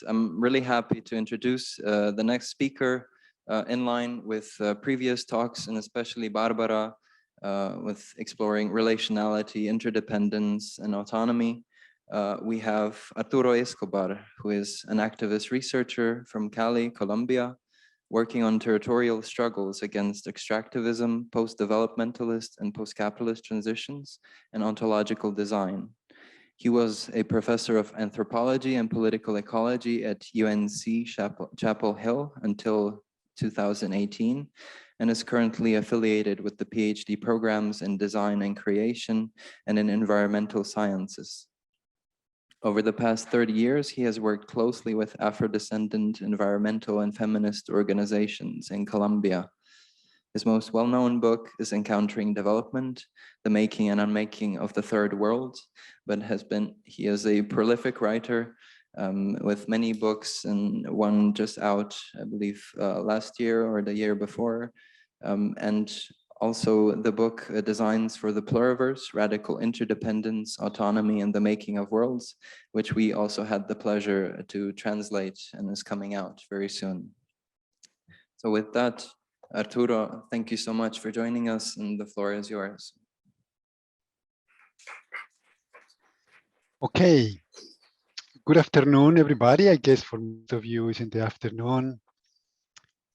I'm really happy to introduce the next speaker in line with previous talks, and especially Barbara, with exploring relationality, interdependence, and autonomy. We have Arturo Escobar, who is an activist researcher from Cali, Colombia, working on territorial struggles against extractivism, post-developmentalist and post-capitalist transitions, and ontological design. He was a professor of anthropology and political ecology at UNC Chapel Hill until 2018, and is currently affiliated with the PhD programs in design and creation and in environmental sciences. Over the past 30 years, he has worked closely with Afro-descendant environmental and feminist organizations in Colombia. His most well-known book is Encountering Development, The Making and Unmaking of the Third World, but he is a prolific writer with many books, and one just out, I believe, last year or the year before, and also the book Designs for the Pluriverse, Radical Interdependence, Autonomy, and the Making of Worlds, which we also had the pleasure to translate and is coming out very soon. So with that, Arturo, thank you so much for joining us, and the floor is yours. Okay. Good afternoon, everybody. I guess for most of you it's in the afternoon.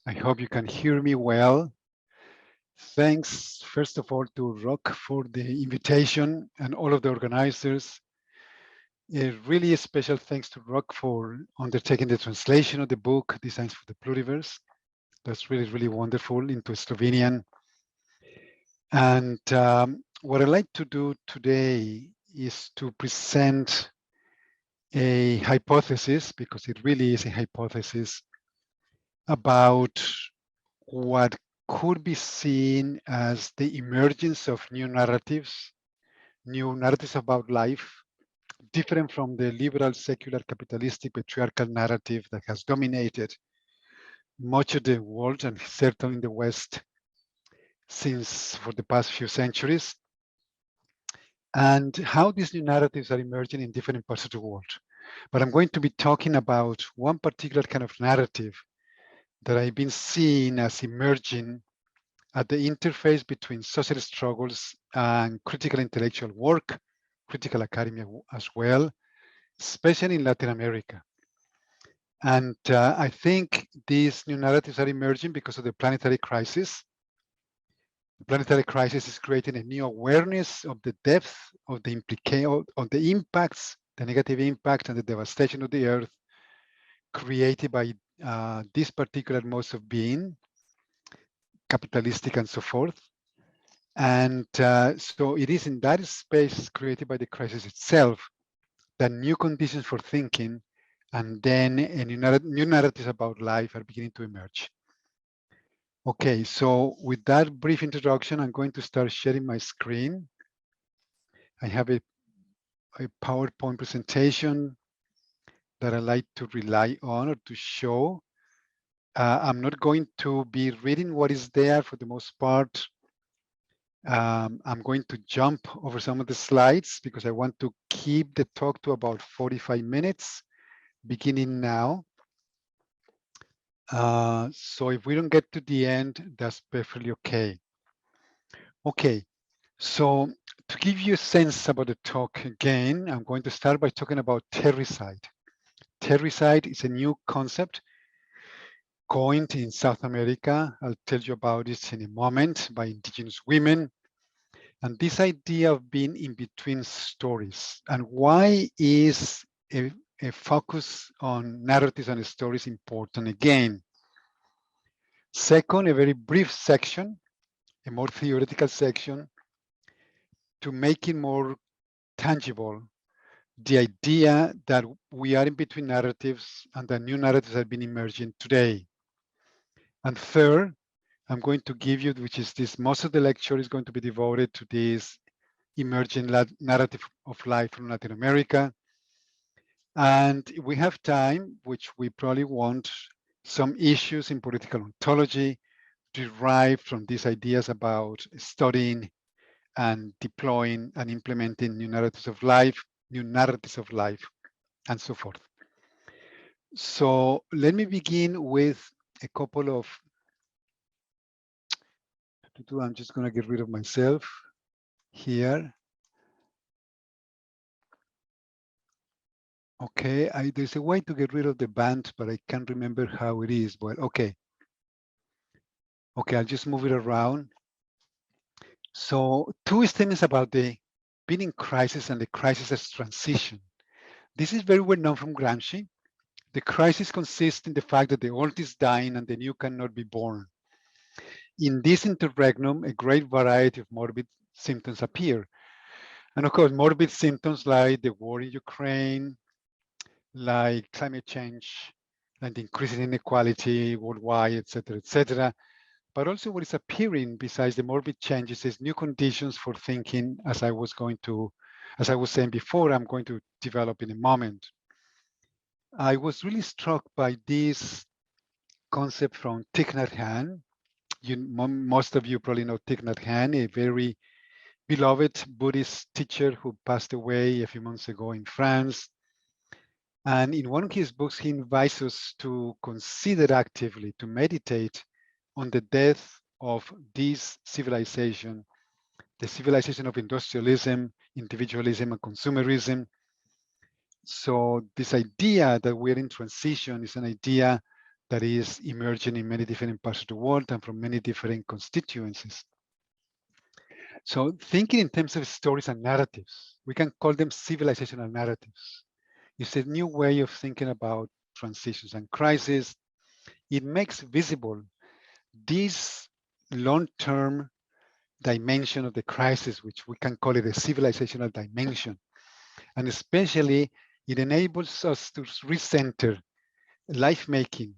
I hope you can hear me well. Thanks, first of all, to Rock for the invitation and all of the organizers. A really special thanks to Rock for undertaking the translation of the book, Designs for the Pluriverse. That's really, really wonderful into Slovenian. And what I'd like to do today is to present a hypothesis, because it really is a hypothesis, about what could be seen as the emergence of new narratives about life, different from the liberal, secular, capitalistic, patriarchal narrative that has dominated much of the world, and certainly in the West, for the past few centuries, and how these new narratives are emerging in different parts of the world. But I'm going to be talking about one particular kind of narrative that I've been seeing as emerging at the interface between social struggles and critical intellectual work, critical academia as well, especially in Latin America. And I think these new narratives are emerging because of the planetary crisis. The planetary crisis is creating a new awareness of the depth of the impacts, the negative impact and the devastation of the Earth created by this particular modes of being, capitalistic and so forth. And so it is in that space created by the crisis itself that new conditions for thinking and then new narratives about life are beginning to emerge. Okay, so with that brief introduction, I'm going to start sharing my screen. I have a PowerPoint presentation that I like to rely on or to show. I'm not going to be reading what is there for the most part. I'm going to jump over some of the slides because I want to keep the talk to about 45 minutes, beginning now. So if we don't get to the end, that's perfectly okay. Okay, so to give you a sense about the talk again, I'm going to start by talking about terricide. Terricide is a new concept coined in South America. I'll tell you about it in a moment, by indigenous women. And this idea of being in between stories, and why is a focus on narratives and stories important again. Second, a very brief section, a more theoretical section, to make it more tangible, the idea that we are in between narratives and that new narratives have been emerging today. And third, I'm going to give you, which is this, most of the lecture is going to be devoted to this emerging narrative of life from Latin America. And we have time, which we probably want, some issues in political ontology derived from these ideas about studying and deploying and implementing new narratives of life, and so forth. So let me begin with a couple of, I'm just going to get rid of myself here. Okay, there's a way to get rid of the band, but I can't remember how it is. Well, okay. Okay, I'll just move it around. So 2 statements about the being in crisis and the crisis as transition. This is very well known from Gramsci. The crisis consists in the fact that the old is dying and the new cannot be born. In this interregnum, a great variety of morbid symptoms appear. And of course, morbid symptoms like the war in Ukraine, like climate change, and the increasing inequality worldwide, et cetera. But also what is appearing besides the morbid changes is new conditions for thinking, as I was saying before, I'm going to develop in a moment. I was really struck by this concept from Thich Nhat Hanh. Most of you probably know Thich Nhat Hanh, a very beloved Buddhist teacher who passed away a few months ago in France. And in one of his books, he invites us to consider actively, to meditate on the death of this civilization, the civilization of industrialism, individualism, and consumerism. So this idea that we're in transition is an idea that is emerging in many different parts of the world and from many different constituencies. So thinking in terms of stories and narratives, we can call them civilizational narratives. It's a new way of thinking about transitions and crises. It makes visible this long-term dimension of the crisis, which we can call it a civilizational dimension. And especially, it enables us to recenter life-making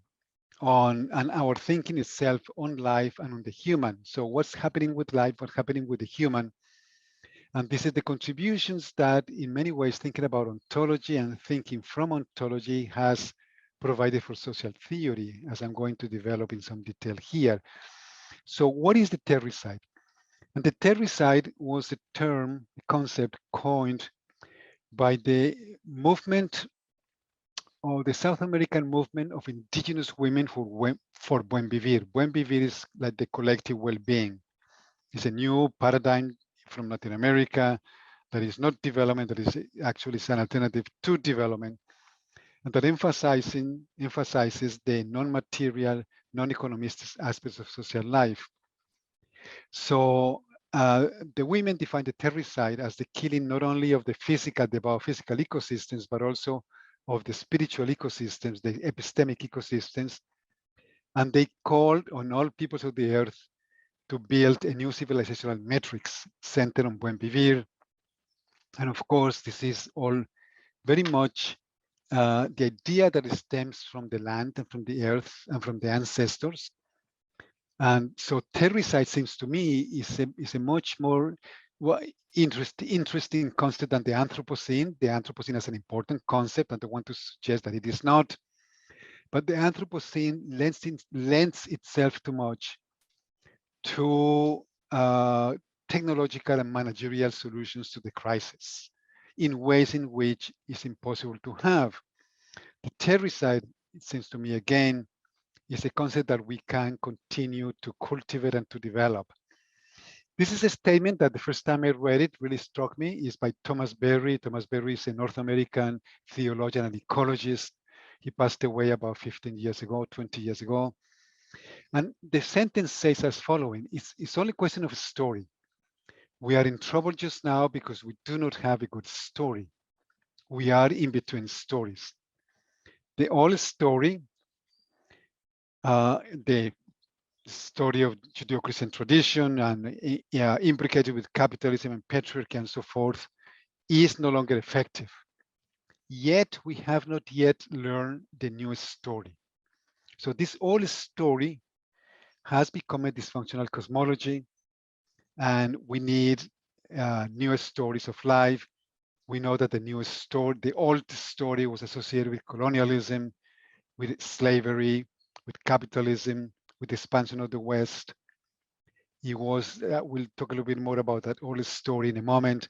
on and our thinking itself on life and on the human. So what's happening with life, what's happening with the human? And this is the contributions that in many ways thinking about ontology and thinking from ontology has provided for social theory, as I'm going to develop in some detail here. So what is the terricide? And the terricide was a term, a concept coined by the movement or the South American movement of indigenous women for buen vivir. Buen vivir is like the collective well-being. It's a new paradigm from Latin America that is not development, that is actually an alternative to development, and that emphasizes the non-material, non-economist aspects of social life. So the women define the terricide as the killing not only of the physical, the biophysical ecosystems, but also of the spiritual ecosystems, the epistemic ecosystems. And they called on all peoples of the earth to build a new civilizational metrics centered on buen vivir. And of course, this is all very much the idea that it stems from the land and from the earth and from the ancestors. And so terricide seems to me is a much more interesting concept than the Anthropocene. The Anthropocene is an important concept, and I want to suggest that it is not. But the Anthropocene lends itself too much to technological and managerial solutions to the crisis in ways in which it's impossible to have. The terricide, it seems to me again, is a concept that we can continue to cultivate and to develop. This is a statement that the first time I read it really struck me, is by Thomas Berry. Thomas Berry is a North American theologian and ecologist. He passed away about 15 years ago, 20 years ago. And the sentence says as following: it's only a question of a story. We are in trouble just now because we do not have a good story. We are in between stories. The old story, the story of Judeo-Christian tradition and imbricated with capitalism and patriarchy and so forth, is no longer effective. Yet we have not yet learned the new story. So this old story has become a dysfunctional cosmology, and we need new stories of life. We know that the old story was associated with colonialism, with slavery, with capitalism, with the expansion of the West. It was, we'll talk a little bit more about that old story in a moment.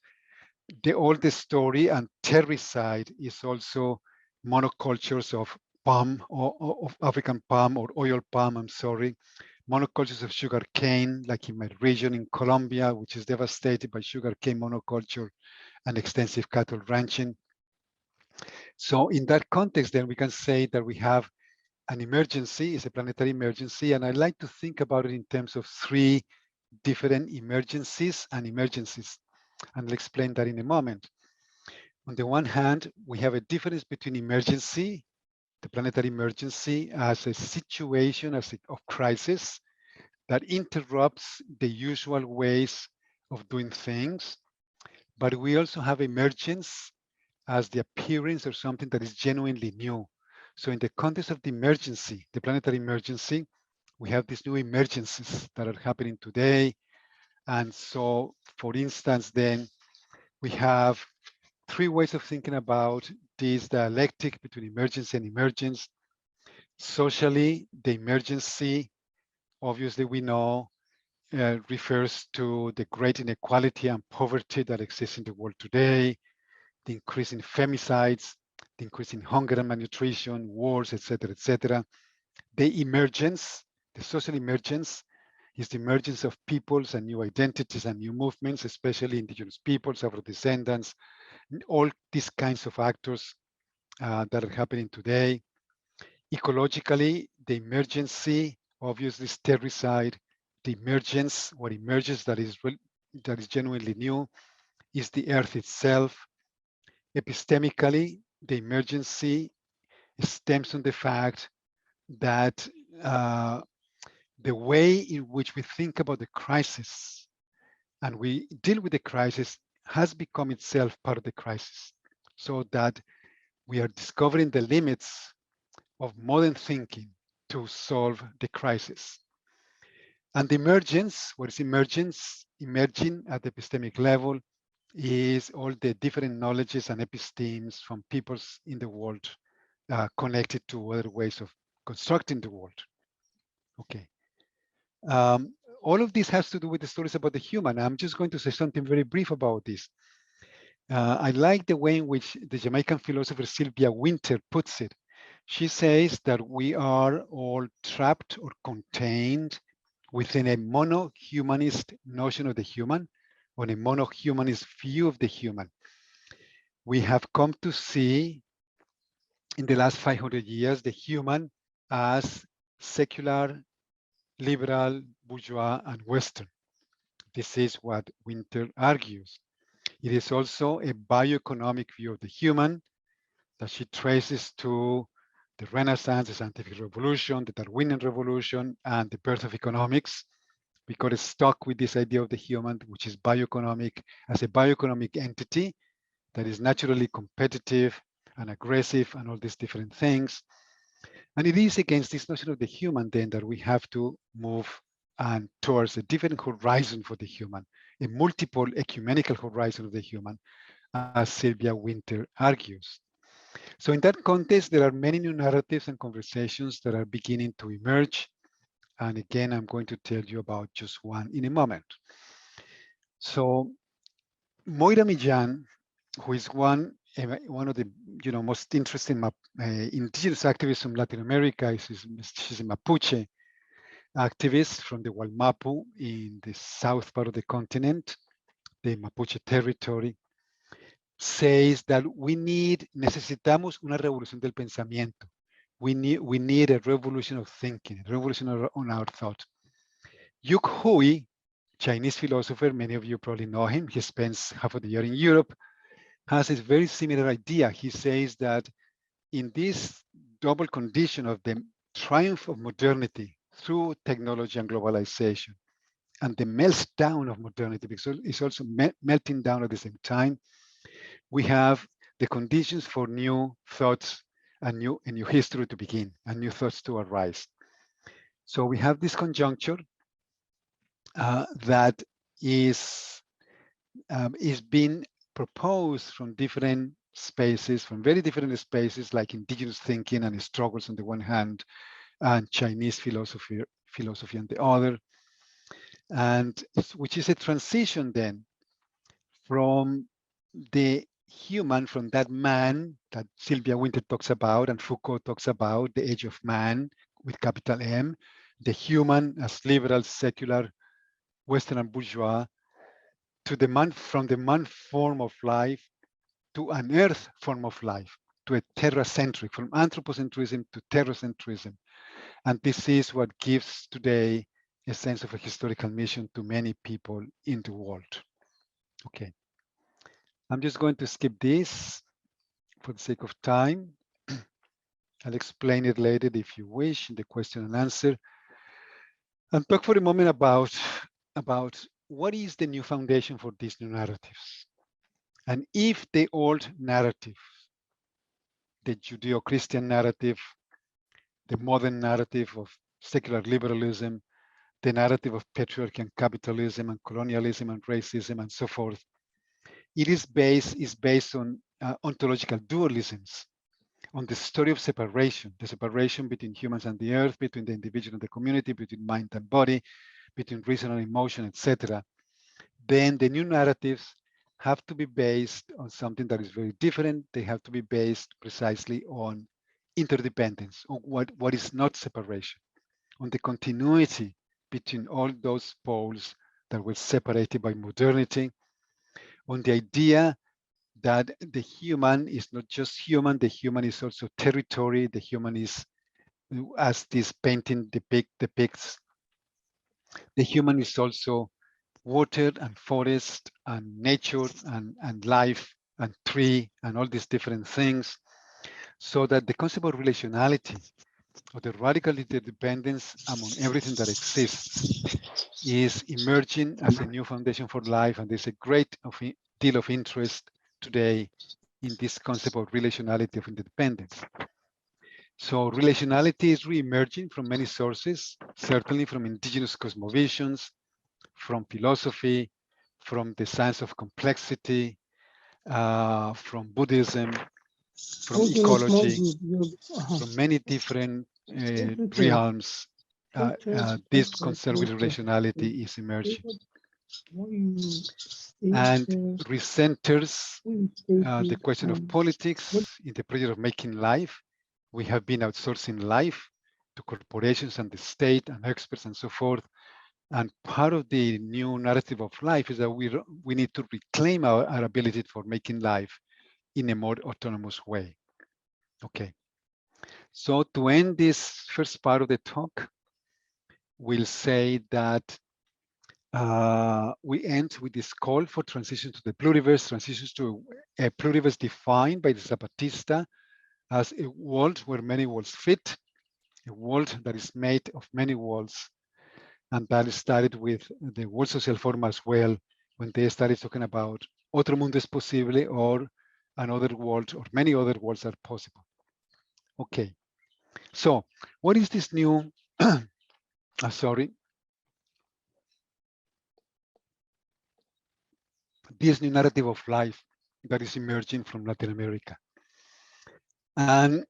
The oldest story and terricide is also monocultures of palm or of African palm or oil palm, I'm sorry, monocultures of sugar cane, like in my region in Colombia, which is devastated by sugar cane monoculture and extensive cattle ranching. So in that context, then we can say that we have an emergency, it's a planetary emergency, and I like to think about it in terms of three different emergencies and emergencies, and I'll explain that in a moment. On the one hand, we have a difference between emergency, the planetary emergency, as a situation of crisis that interrupts the usual ways of doing things, but we also have emergence as the appearance of something that is genuinely new. So in the context of the emergency, the planetary emergency, we have these new emergencies that are happening today. And so, for instance, then we have three ways of thinking about this dialectic between emergency and emergence. Socially, the emergency, obviously we know, refers to the great inequality and poverty that exists in the world today, the increase in femicides, the increase in hunger and malnutrition, wars, etc., etc. The emergence, the social emergence, is the emergence of peoples and new identities and new movements, especially indigenous peoples, Afro-descendants, all these kinds of actors that are happening today. Ecologically, the emergency, obviously, is terricide. The emergence, what emerges that is genuinely new, is the earth itself. Epistemically, the emergency stems from the fact that the way in which we think about the crisis and we deal with the crisis has become itself part of the crisis, so that we are discovering the limits of modern thinking to solve the crisis. And the emergence, what is emergence? Emerging at the epistemic level is all the different knowledges and epistemes from peoples in the world connected to other ways of constructing the world. Okay. All of this has to do with the stories about the human. I'm just going to say something very brief about this. I like the way in which the Jamaican philosopher Sylvia Wynter puts it. She says that we are all trapped or contained within a mono-humanist notion of the human, or a mono-humanist view of the human. We have come to see in the last 500 years the human as secular, liberal, bourgeois, and Western. This is what Wynter argues. It is also a bioeconomic view of the human that she traces to the Renaissance, the scientific revolution, the Darwinian revolution, and the birth of economics. We got stuck with this idea of the human, which is bioeconomic, as a bioeconomic entity that is naturally competitive and aggressive and all these different things. And it is against this notion of the human then that we have to move and towards a different horizon for the human, a multiple ecumenical horizon of the human, as Sylvia Wynter argues. So in that context, there are many new narratives and conversations that are beginning to emerge. And again, I'm going to tell you about just one in a moment. So Moira Millán, who is one of the most interesting indigenous activists from Latin America, she's a Mapuche activist from the Wallmapu in the south part of the continent, the Mapuche territory, says that necesitamos una revolución del pensamiento. We need a revolution of thinking, a revolution on our thought. Yuk Hui, Chinese philosopher, many of you probably know him. He spends half of the year in Europe, has a very similar idea. He says that in this double condition of the triumph of modernity through technology and globalization, and the meltdown of modernity, because it's also melting down at the same time, we have the conditions for new thoughts and new history to begin, and new thoughts to arise. So we have this conjuncture that is being proposed from different spaces, from very different spaces, like indigenous thinking and struggles on the one hand, and Chinese philosophy on the other, and which is a transition then from the human from that man that Sylvia Wynter talks about and Foucault talks about, the age of man with capital M, the human as liberal, secular, Western and bourgeois, to the man, from the man form of life to an earth form of life, to a terracentric, from anthropocentrism to terracentrism. And this is what gives today a sense of a historical mission to many people in the world. Okay. I'm just going to skip this for the sake of time. I'll explain it later if you wish in the question and answer. And talk for a moment about what is the new foundation for these new narratives. And if the old narrative, the Judeo-Christian narrative, the modern narrative of secular liberalism, the narrative of patriarchy and capitalism and colonialism and racism and so forth, it is based on ontological dualisms, on the story of separation, the separation between humans and the earth, between the individual and the community, between mind and body, between reason and emotion, etc. Then the new narratives have to be based on something that is very different. They have to be based precisely on interdependence, on what is not separation, on the continuity between all those poles that were separated by modernity, on the idea that the human is not just human, the human is also territory, the human is, as this painting depicts, the human is also water and forest and nature and life and tree and all these different things, so that the concept of relationality, or the radical interdependence among everything that exists, is emerging as a new foundation for life. And there's a great deal of interest today in this concept of relationality of interdependence. So relationality is re-emerging from many sources, certainly from indigenous cosmovisions, from philosophy, from the science of complexity, from Buddhism, from ecology, from many different realms. This concept with relationality is emerging. And recenters the question of politics in the project of making life. We have been outsourcing life to corporations and the state and experts and so forth. And part of the new narrative of life is that we need to reclaim our ability for making life in a more autonomous way. Okay. So to end this first part of the talk, we'll say that we end with this call for transition to the pluriverse, transitions to a pluriverse defined by the Zapatista as a world where many worlds fit, a world that is made of many worlds. And that started with the World Social Forum as well, when they started talking about otro mundo es posible, or another world, or many other worlds are possible. Okay, so what is this new, this new narrative of life that is emerging from Latin America? And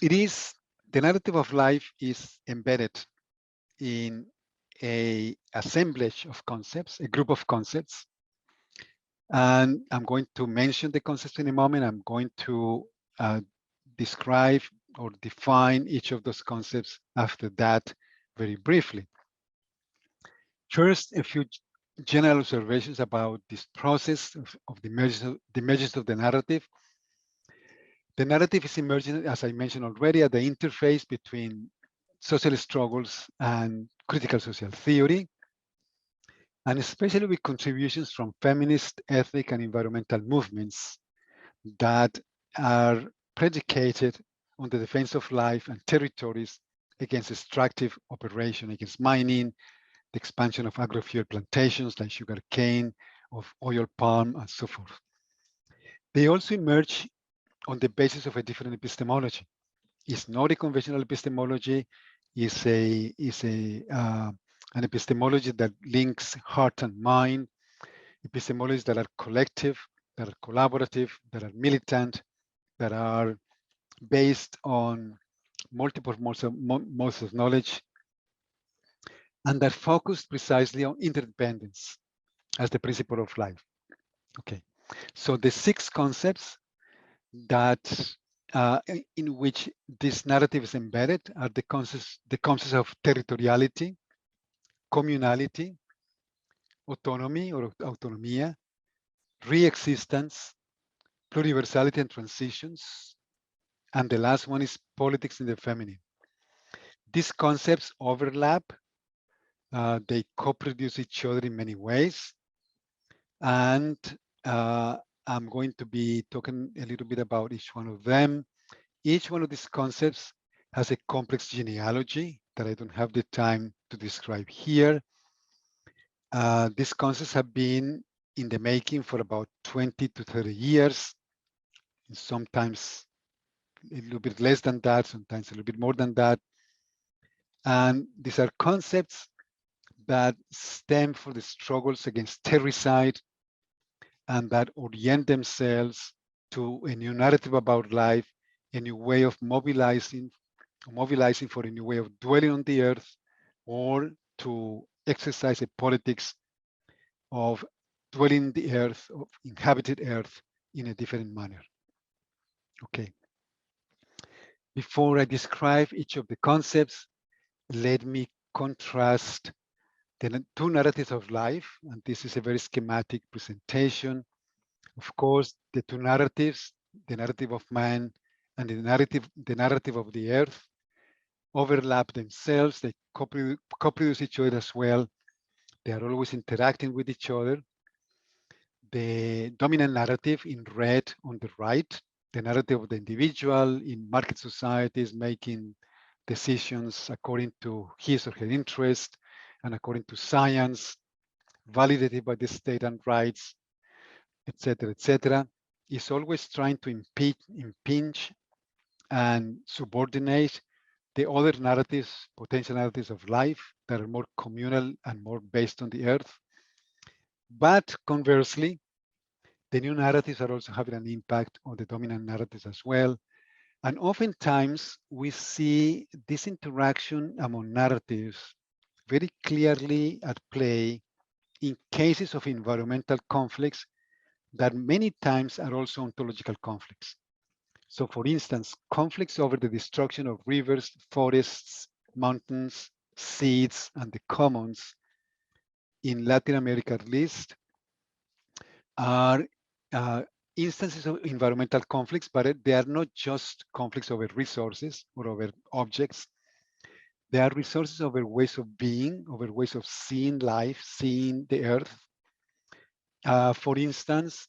it is, the narrative of life is embedded in a assemblage of concepts, a group of concepts. And I'm going to mention the concepts in a moment. I'm going to describe or define each of those concepts after that very briefly. First, a few general observations about this process of the emergence of the narrative. The narrative is emerging, as I mentioned already, at the interface between social struggles and critical social theory, and especially with contributions from feminist, ethnic, and environmental movements that are predicated on the defense of life and territories against extractive operation, against mining, the expansion of agrofuel plantations like sugar cane, of oil palm, and so forth. They also emerge on the basis of a different epistemology. It's not a conventional epistemology. It's an epistemology that links heart and mind, epistemologies that are collective, that are collaborative, that are militant, that are based on multiple modes of knowledge, and that focused precisely on interdependence as the principle of life. Okay, So the 6 concepts that in which this narrative is embedded are the concepts of territoriality, communality, autonomy or autonomía, re-existence, pluriversality and transitions, and the last one is politics in the feminine. These concepts overlap, they co-produce each other in many ways, and I'm going to be talking a little bit about each one of them. Each one of these concepts has a complex genealogy that I don't have the time to describe here. These concepts have been in the making for about 20 to 30 years, sometimes a little bit less than that, sometimes a little bit more than that. And these are concepts that stem from the struggles against terricide and that orient themselves to a new narrative about life, a new way of mobilizing for a new way of dwelling on the earth, or to exercise a politics of dwelling the earth, of inhabited earth in a different manner. Okay. Before I describe each of the concepts, let me contrast the 2 narratives of life, and this is a very schematic presentation. Of course, the 2 narratives, the narrative of man and the narrative of the earth, overlap themselves. They co-produce each other as well. They are always interacting with each other. The dominant narrative in red on the right, the narrative of the individual in market societies making decisions according to his or her interest and according to science, validated by the state and rights, etc., is always trying to impinge and subordinate the other narratives, potential narratives of life that are more communal and more based on the earth. But conversely, the new narratives are also having an impact on the dominant narratives as well. And oftentimes we see this interaction among narratives very clearly at play in cases of environmental conflicts that many times are also ontological conflicts. So for instance, conflicts over the destruction of rivers, forests, mountains, seas, and the commons in Latin America at least are instances of environmental conflicts, but they are not just conflicts over resources or over objects. They are resources over ways of being, over ways of seeing life, seeing the earth. For instance,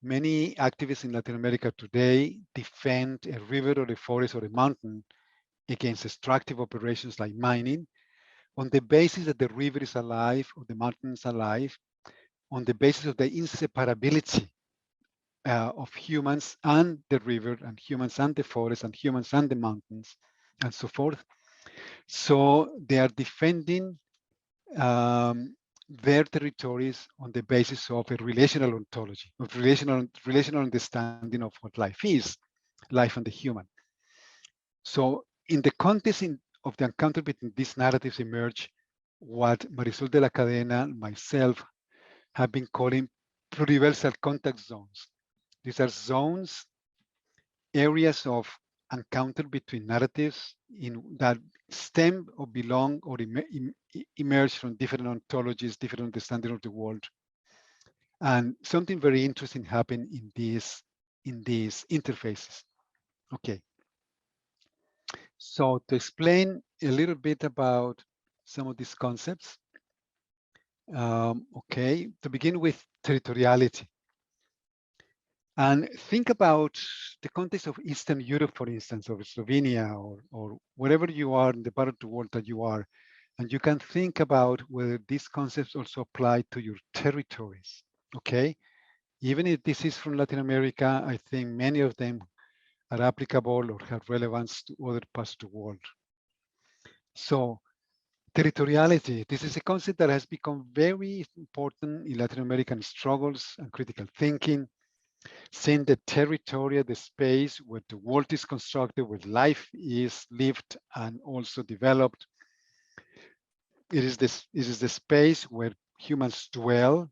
many activists in Latin America today defend a river or a forest or a mountain against extractive operations like mining on the basis that the river is alive or the mountain is alive, on the basis of the inseparability of humans and the river, and humans and the forest, and humans and the mountains, and so forth. So they are defending their territories on the basis of a relational ontology, of relational understanding of what life is, life and the human. So in the context of the encounter between these narratives emerge what Marisol de la Cadena and myself have been calling pluriversal contact zones. These are zones, areas of encounter between narratives that stem or belong or emerge from different ontologies, different understanding of the world. And something very interesting happened in these interfaces. Okay. So to explain a little bit about some of these concepts, okay, to begin with territoriality. And think about the context of Eastern Europe, for instance, or Slovenia, or wherever you are in the part of the world that you are, and you can think about whether these concepts also apply to your territories, okay? Even if this is from Latin America, I think many of them are applicable or have relevance to other parts of the world. So territoriality, this is a concept that has become very important in Latin American struggles and critical thinking, seeing the territory, the space where the world is constructed, where life is lived and also developed. It is the space where humans dwell.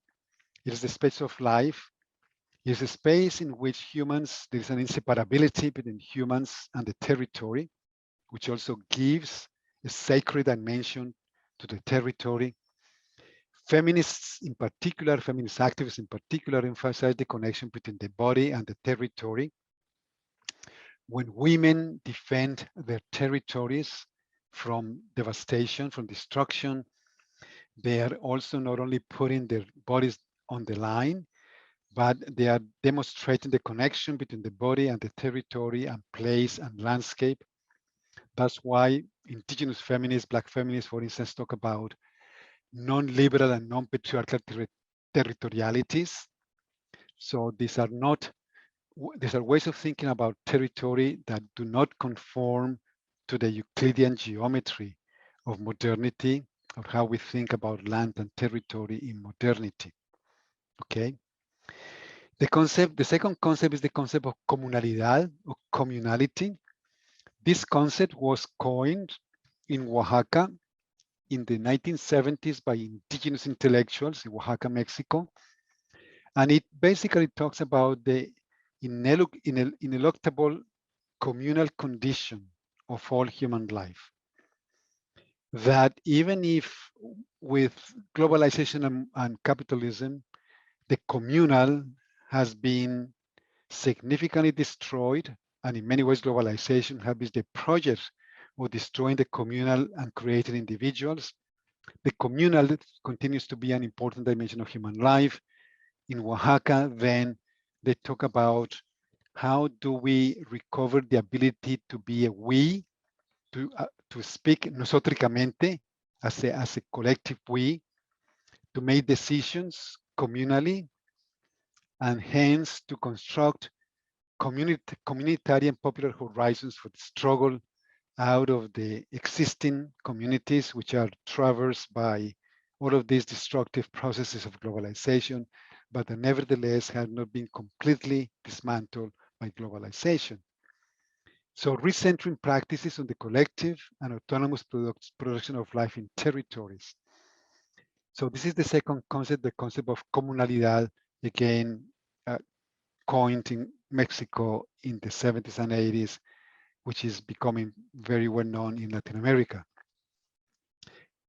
It is the space of life. It's a space in which there is an inseparability between humans and the territory, which also gives a sacred dimension to the territory. Feminists in particular, feminist activists in particular, emphasize the connection between the body and the territory. When women defend their territories from devastation, from destruction, they are also not only putting their bodies on the line, but they are demonstrating the connection between the body and the territory and place and landscape. That's why indigenous feminists, Black feminists, for instance, talk about non-liberal and non-patriarchal territorialities. So these are ways of thinking about territory that do not conform to the Euclidean geometry of modernity, or how we think about land and territory in modernity. Okay. The second concept is the concept of comunalidad or communality. This concept was coined in Oaxaca in the 1970s by indigenous intellectuals in Oaxaca, Mexico. And it basically talks about the ineluctable communal condition of all human life. That even if with globalization and capitalism, the communal has been significantly destroyed, and in many ways globalization has been the project of destroying the communal and creating individuals. The communal continues to be an important dimension of human life. In Oaxaca, then they talk about how do we recover the ability to be a we, to speak nosotricamente as a collective we, to make decisions communally, and hence to construct communitarian and popular horizons for the struggle out of the existing communities, which are traversed by all of these destructive processes of globalization, but that nevertheless have not been completely dismantled by globalization. So recentering practices on the collective and autonomous production of life in territories. So this is the second concept, the concept of comunalidad, again, coined in Mexico in the 70s and 80s, which is becoming very well known in Latin America.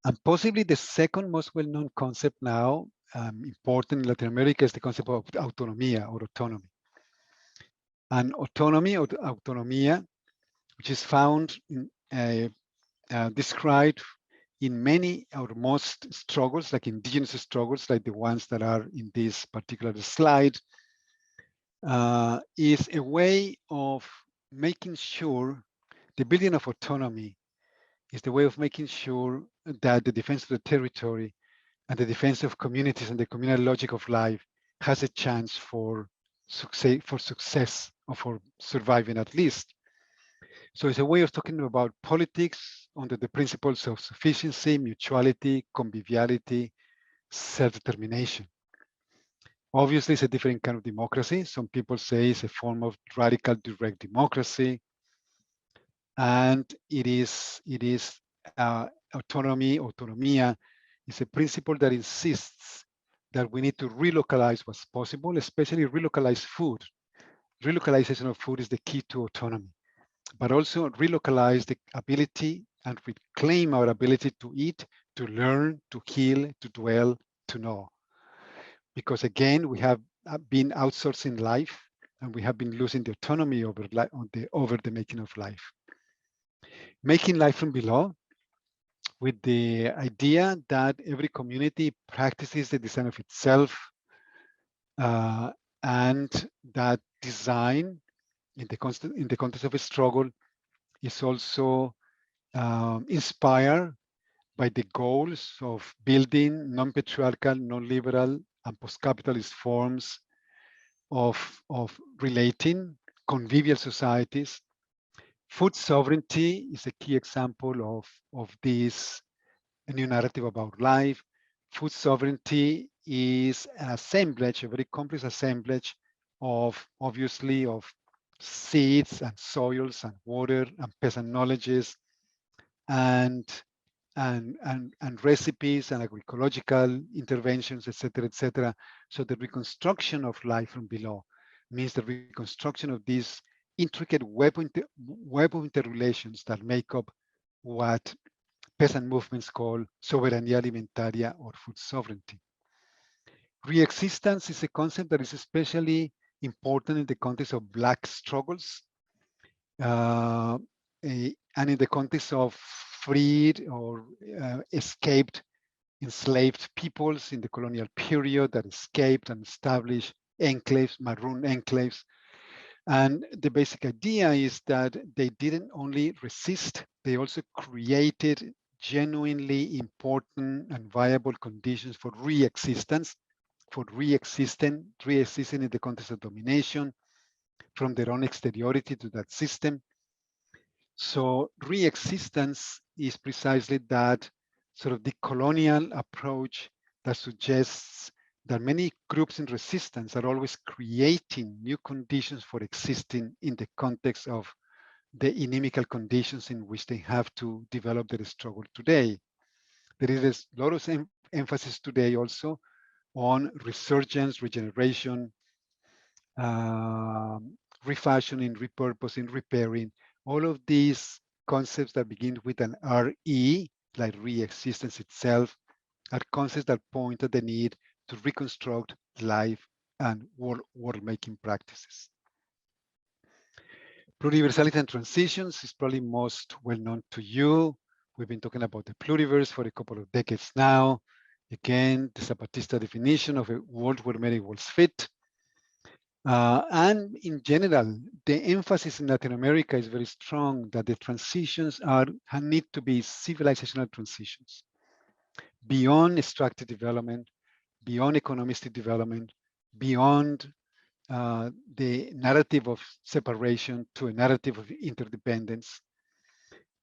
And possibly the second most well-known concept now, important in Latin America, is the concept of autonomía or autonomy. And autonomy or autonomía, which is found described in many or most struggles, like indigenous struggles, like the ones that are in this particular slide, is a way of making sure the building of autonomy is the way of making sure that the defense of the territory and the defense of communities and the communal logic of life has a chance for success or for surviving at least. So it's a way of talking about politics under the principles of sufficiency, mutuality, conviviality, self-determination. Obviously, it's a different kind of democracy. Some people say it's a form of radical direct democracy. And it is autonomy, autonomía, is a principle that insists that we need to relocalize what's possible, especially relocalize food. Relocalization of food is the key to autonomy, but also relocalize the ability and reclaim our ability to eat, to learn, to heal, to dwell, to know. Because again, we have been outsourcing life and we have been losing the autonomy over the making of life. Making life from below, with the idea that every community practices the design of itself, and that design in the context of a struggle is also inspired by the goals of building non-patriarchal, non-liberal, and post-capitalist forms of relating, convivial societies. Food sovereignty is a key example of this new narrative about life. Food sovereignty is an assemblage, a very complex assemblage of, obviously, of seeds and soils and water and peasant knowledges and and recipes and agroecological interventions, etc. So the reconstruction of life from below means the reconstruction of these intricate web of interrelations that make up what peasant movements call soberanía alimentaria or food sovereignty. Re-existence is a concept that is especially important in the context of Black struggles and in the context of freed or escaped enslaved peoples in the colonial period that escaped and established enclaves, maroon enclaves. And the basic idea is that they didn't only resist, they also created genuinely important and viable conditions for re-existence, re-existing in the context of domination, from their own exteriority to that system. So re-existence is precisely that sort of the colonial approach that suggests that many groups in resistance are always creating new conditions for existing in the context of the inimical conditions in which they have to develop their struggle today. There is a lot of emphasis today also on resurgence, regeneration, refashioning, repurposing, repairing, all of these concepts that begin with an RE, like re-existence itself, are concepts that point at the need to reconstruct life and world-making practices. Pluriversality and transitions is probably most well known to you. We've been talking about the pluriverse for a couple of decades now. Again, the Zapatista definition of a world where many worlds fit. And in general, the emphasis in Latin America is very strong that the transitions need to be civilizational transitions beyond extractive development, beyond economistic development, beyond the narrative of separation to a narrative of interdependence.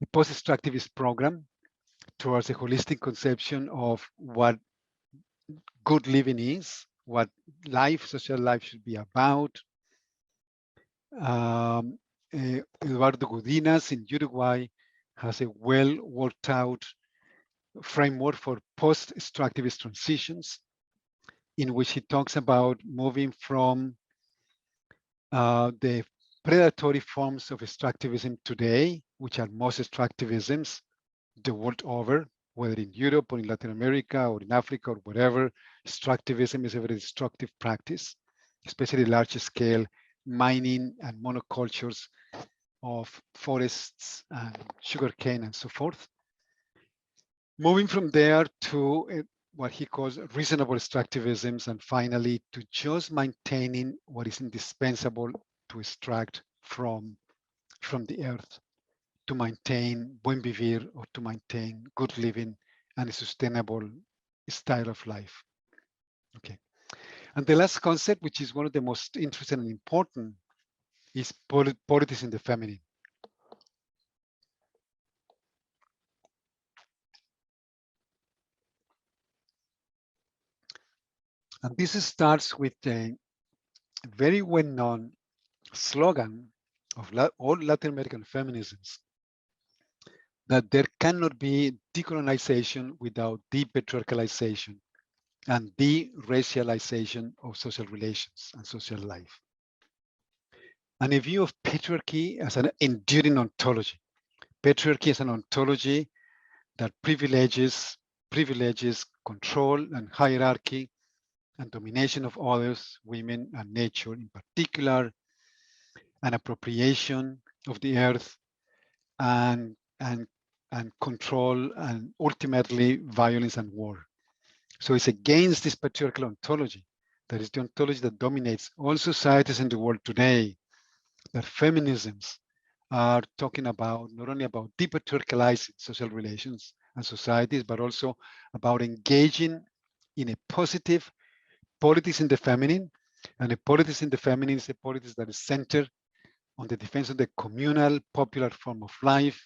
The post-extractivist program towards a holistic conception of what good living is, what social life should be about. Eduardo Gudinas in Uruguay has a well worked out framework for post-extractivist transitions, in which he talks about moving from the predatory forms of extractivism today, which are most extractivisms the world over, whether in Europe or in Latin America or in Africa or wherever. Extractivism is a very destructive practice, especially large scale mining and monocultures of forests and sugarcane and so forth. Moving from there to what he calls reasonable extractivisms, and finally to just maintaining what is indispensable to extract from the earth, to maintain buen vivir, or to maintain good living and a sustainable style of life. Okay. And the last concept, which is one of the most interesting and important, is politics in the feminine. And this starts with a very well-known slogan of all Latin American feminisms, that there cannot be decolonization without depatriarchalization and de-racialization of social relations and social life. And a view of patriarchy as an enduring ontology. Patriarchy is an ontology that privileges control and hierarchy and domination of others, women and nature in particular, and appropriation of the earth, and control, and ultimately violence and war. So it's against this patriarchal ontology, that is the ontology that dominates all societies in the world today, that feminisms are talking about, not only about depatriarchalizing social relations and societies, but also about engaging in a positive politics in the feminine. And a politics in the feminine is a politics that is centered on the defense of the communal, popular form of life,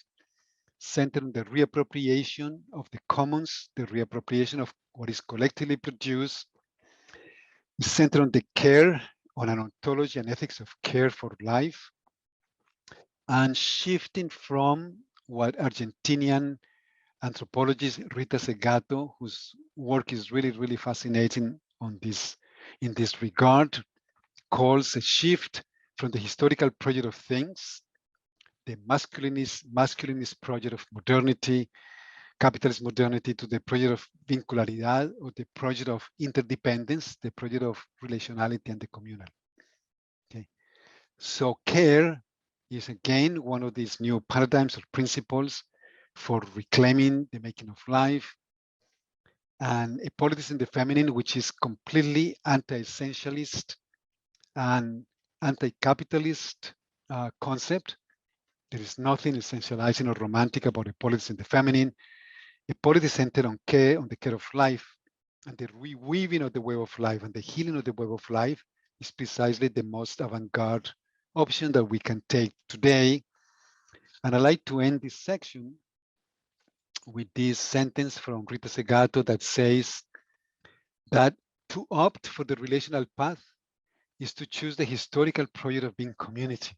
centered on the reappropriation of the commons, the reappropriation of what is collectively produced, centered on the care, on an ontology and ethics of care for life, and shifting from what Argentinian anthropologist Rita Segato, whose work is really, really fascinating on this, in this regard, calls a shift from the historical project of things, the masculinist project of modernity, capitalist modernity, to the project of vincularidad, or the project of interdependence, the project of relationality and the communal. Okay, so care is again one of these new paradigms or principles for reclaiming the making of life, and a politics in the feminine, which is completely anti-essentialist and anti-capitalist concept. There is nothing essentializing or romantic about a politics in the feminine. A politics centered on care, on the care of life, and the reweaving of the web of life and the healing of the web of life is precisely the most avant-garde option that we can take today. And I'd like to end this section with this sentence from Rita Segato that says that to opt for the relational path is to choose the historical project of being community,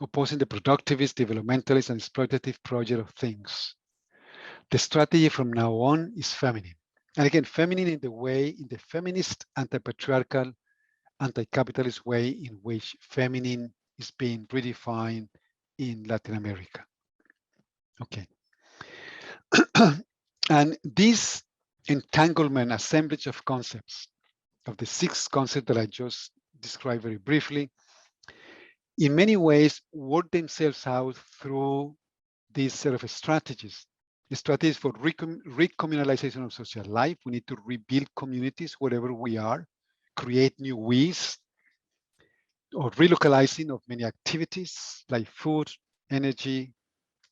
opposing the productivist, developmentalist, and exploitative project of things. The strategy from now on is feminine. And again, feminine in the way, in the feminist, anti-patriarchal, anti-capitalist way in which feminine is being redefined in Latin America. Okay. And this entanglement, assemblage of concepts, of the 6 concepts that I just described very briefly, in many ways work themselves out through this set of strategies. The strategies for recommunalization of social life. We need to rebuild communities wherever we are, create new ways, or relocalizing of many activities like food, energy,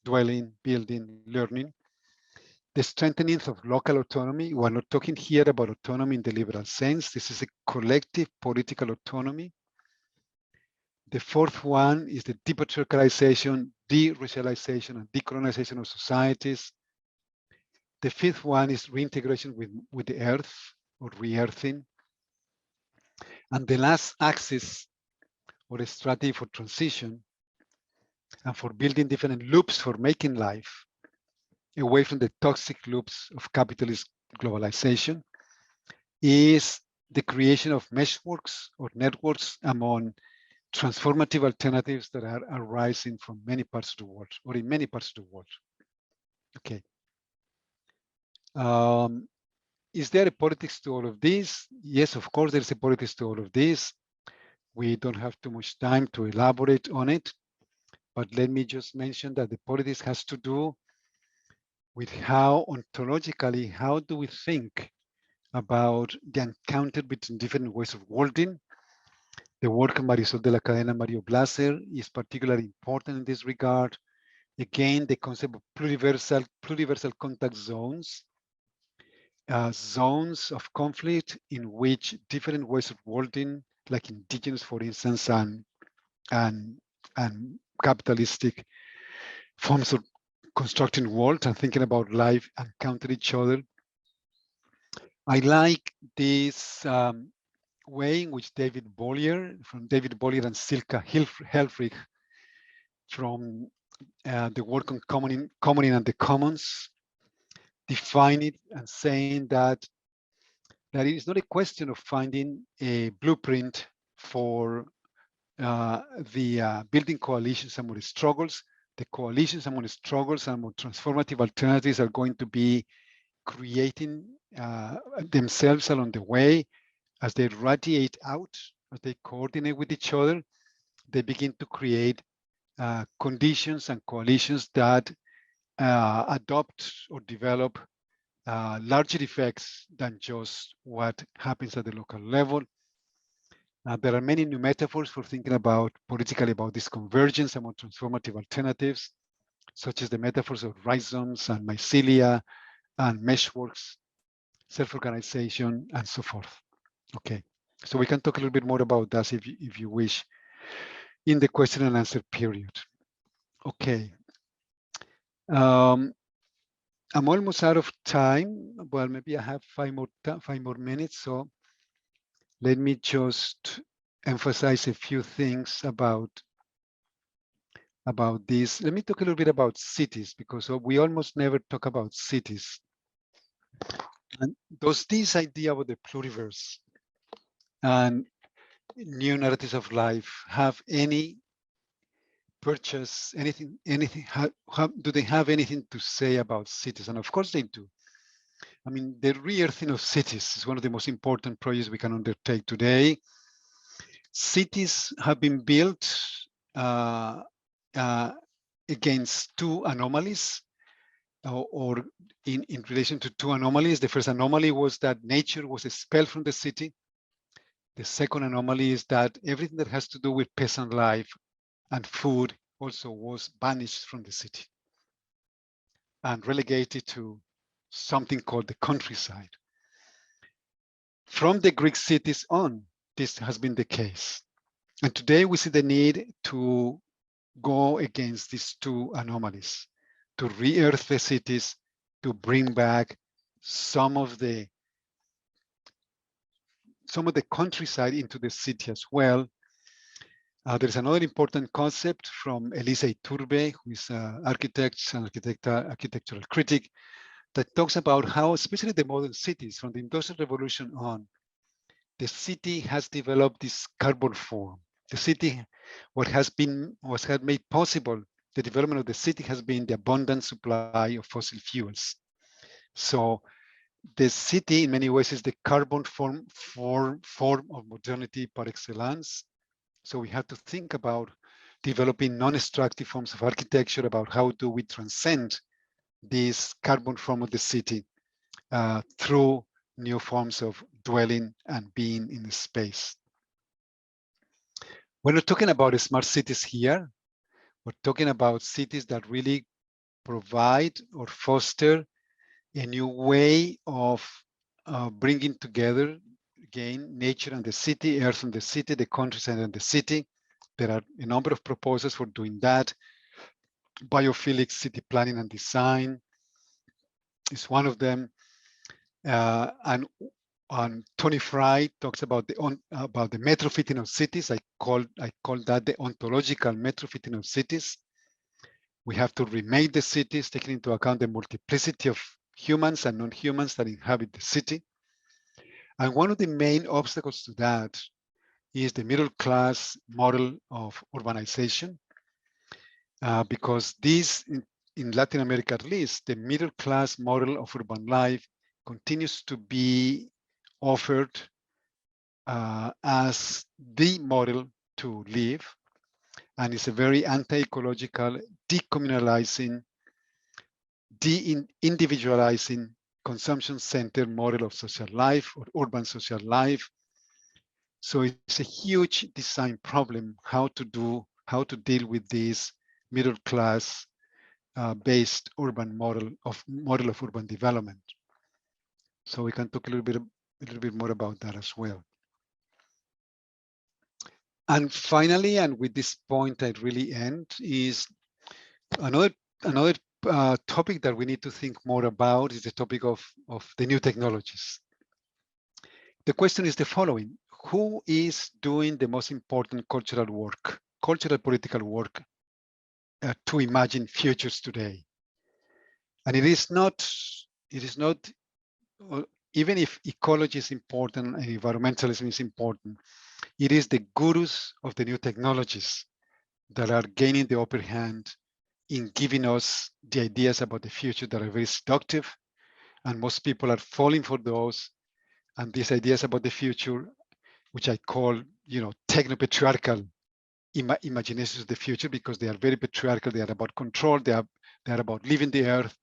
dwelling, building, learning. The strengthening of local autonomy. We're not talking here about autonomy in the liberal sense. This is a collective political autonomy. The 4th one is the depatriarchalization, de-racialization, and decolonization of societies. The 5th one is reintegration with the earth, or re-earthing. And the last axis, or a strategy for transition and for building different loops for making life, away from the toxic loops of capitalist globalization, is the creation of meshworks or networks among transformative alternatives that are arising from many parts of the world, or in many parts of the world. Okay. Is there a politics to all of this? Yes, of course, there's a politics to all of this. We don't have too much time to elaborate on it, but let me just mention that the politics has to do with how ontologically, how do we think about the encounter between different ways of worlding. The work of Marisol de la Cadena and Mario Blaser is particularly important in this regard. Again, the concept of pluriversal contact zones, zones of conflict in which different ways of worlding, like indigenous, for instance, and capitalistic forms of constructing world and thinking about life encounter each other. I like this way in which David Bollier and Silke Helfrich from the work on commoning and the commons define it and saying that it is not a question of finding a blueprint for the building coalitions among the struggles. The coalitions among the struggles and among transformative alternatives are going to be creating themselves along the way. As they radiate out, as they coordinate with each other, they begin to create conditions and coalitions that adopt or develop larger effects than just what happens at the local level. There are many new metaphors for thinking about politically about this convergence among transformative alternatives, such as the metaphors of rhizomes and mycelia and meshworks, self-organization, and so forth. Okay, so we can talk a little bit more about that if you wish in the question and answer period. Okay. I'm almost out of time. Well, maybe I have 5 more minutes. So let me just emphasize a few things about about this. Let me talk a little bit about cities, because we almost never talk about cities. And does this idea about the pluriverse and new narratives of life have any purchase, anything, do they have anything to say about cities? And of course they do. I mean, the re-earthing of cities is one of the most important projects we can undertake today. Cities have been built against two anomalies, or in relation to two anomalies. The first anomaly was that nature was expelled from the city. The second anomaly is that everything that has to do with peasant life and food also was banished from the city and relegated to something called the countryside. From the Greek cities on, this has been the case. And today we see the need to go against these two anomalies, to re-earth the cities, to bring back some of the countryside into the city as well. There's another important concept from Elisa Iturbe, who is an architect and architectural critic, that talks about how, especially the modern cities, from the Industrial Revolution on, the city has developed this carbon form. The city, what has made possible the development of the city has been the abundant supply of fossil fuels. So the city, in many ways, is the carbon form of modernity par excellence. So we have to think about developing non-extractive forms of architecture, about how do we transcend this carbon form of the city through new forms of dwelling and being in space. We're not talking about smart cities here. We're talking about cities that really provide or foster a new way of bringing together, again, nature and the city, earth and the city, the countryside and the city. There are a number of proposals for doing that. Biophilic city planning and design is one of them. And Tony Fry talks about the metrofitting of cities. I call that the ontological metrofitting of cities. We have to remake the cities, taking into account the multiplicity of humans and non-humans that inhabit the city. And one of the main obstacles to that is the middle class model of urbanization, because this, in Latin America at least, the middle class model of urban life continues to be offered as the model to live, and it's a very anti-ecological, decommunalizing, de-individualizing, consumption-centered model of social life or urban social life. So it's a huge design problem how to deal with this middle class based urban model of urban development. So we can talk a little bit more about that as well. And finally, and with this point I really end, is another topic that we need to think more about is the topic of the new technologies. The question is the following: who is doing the most important cultural political work to imagine futures today? And it is not, even if ecology is important and environmentalism is important, it is the gurus of the new technologies that are gaining the upper hand in giving us the ideas about the future that are very seductive, and most people are falling for those. And these ideas about the future, which I call, techno-patriarchal imaginations of the future, because they are very patriarchal. They are about control. They are about leaving the earth.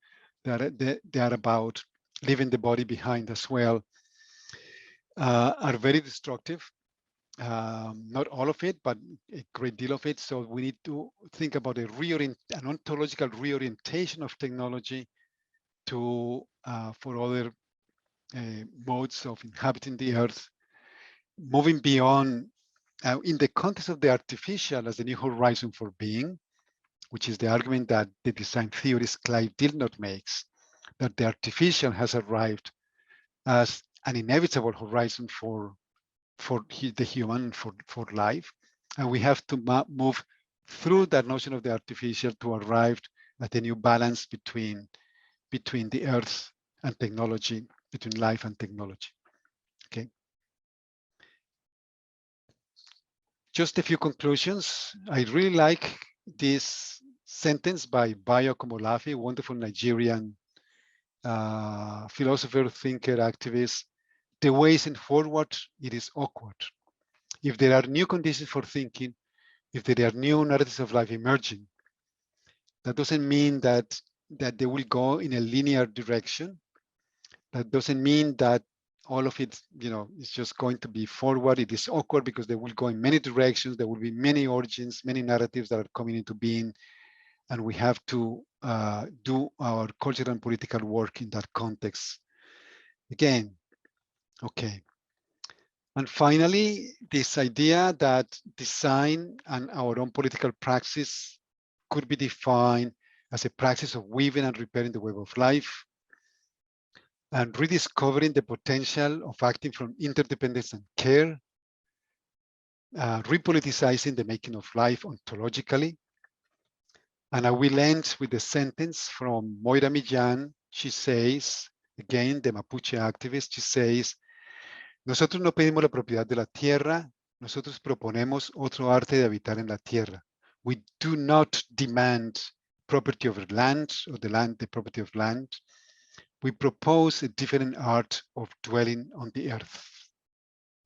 They are about leaving the body behind as well. Are very destructive. Not all of it, but a great deal of it. So we need to think about an ontological reorientation of technology to for other modes of inhabiting the earth, moving beyond, in the context of the artificial as the new horizon for being, which is the argument that the design theorist Clive Dillnot makes, that the artificial has arrived as an inevitable horizon for the human, for life. And we have to move through that notion of the artificial to arrive at a new balance between the earth and technology, between life and technology. Okay. Just a few conclusions. I really like this sentence by Bayo Komolafe, wonderful Nigerian philosopher, thinker, activist. The way isn't forward, it is awkward. If there are new conditions for thinking, if there are new narratives of life emerging, that doesn't mean that they will go in a linear direction. That doesn't mean that all of it, is just going to be forward. It is awkward because they will go in many directions. There will be many origins, many narratives that are coming into being, and we have to do our cultural and political work in that context. Again, okay. And finally, this idea that design and our own political praxis could be defined as a practice of weaving and repairing the web of life, and rediscovering the potential of acting from interdependence and care, repoliticizing the making of life ontologically. And I will end with a sentence from Moira Millán. She says, again, the Mapuche activist, she says, nosotros no pedimos la propiedad de la tierra, nosotros proponemos otro arte de habitar en la tierra. We do not demand property over land, or the property of land. We propose a different art of dwelling on the earth.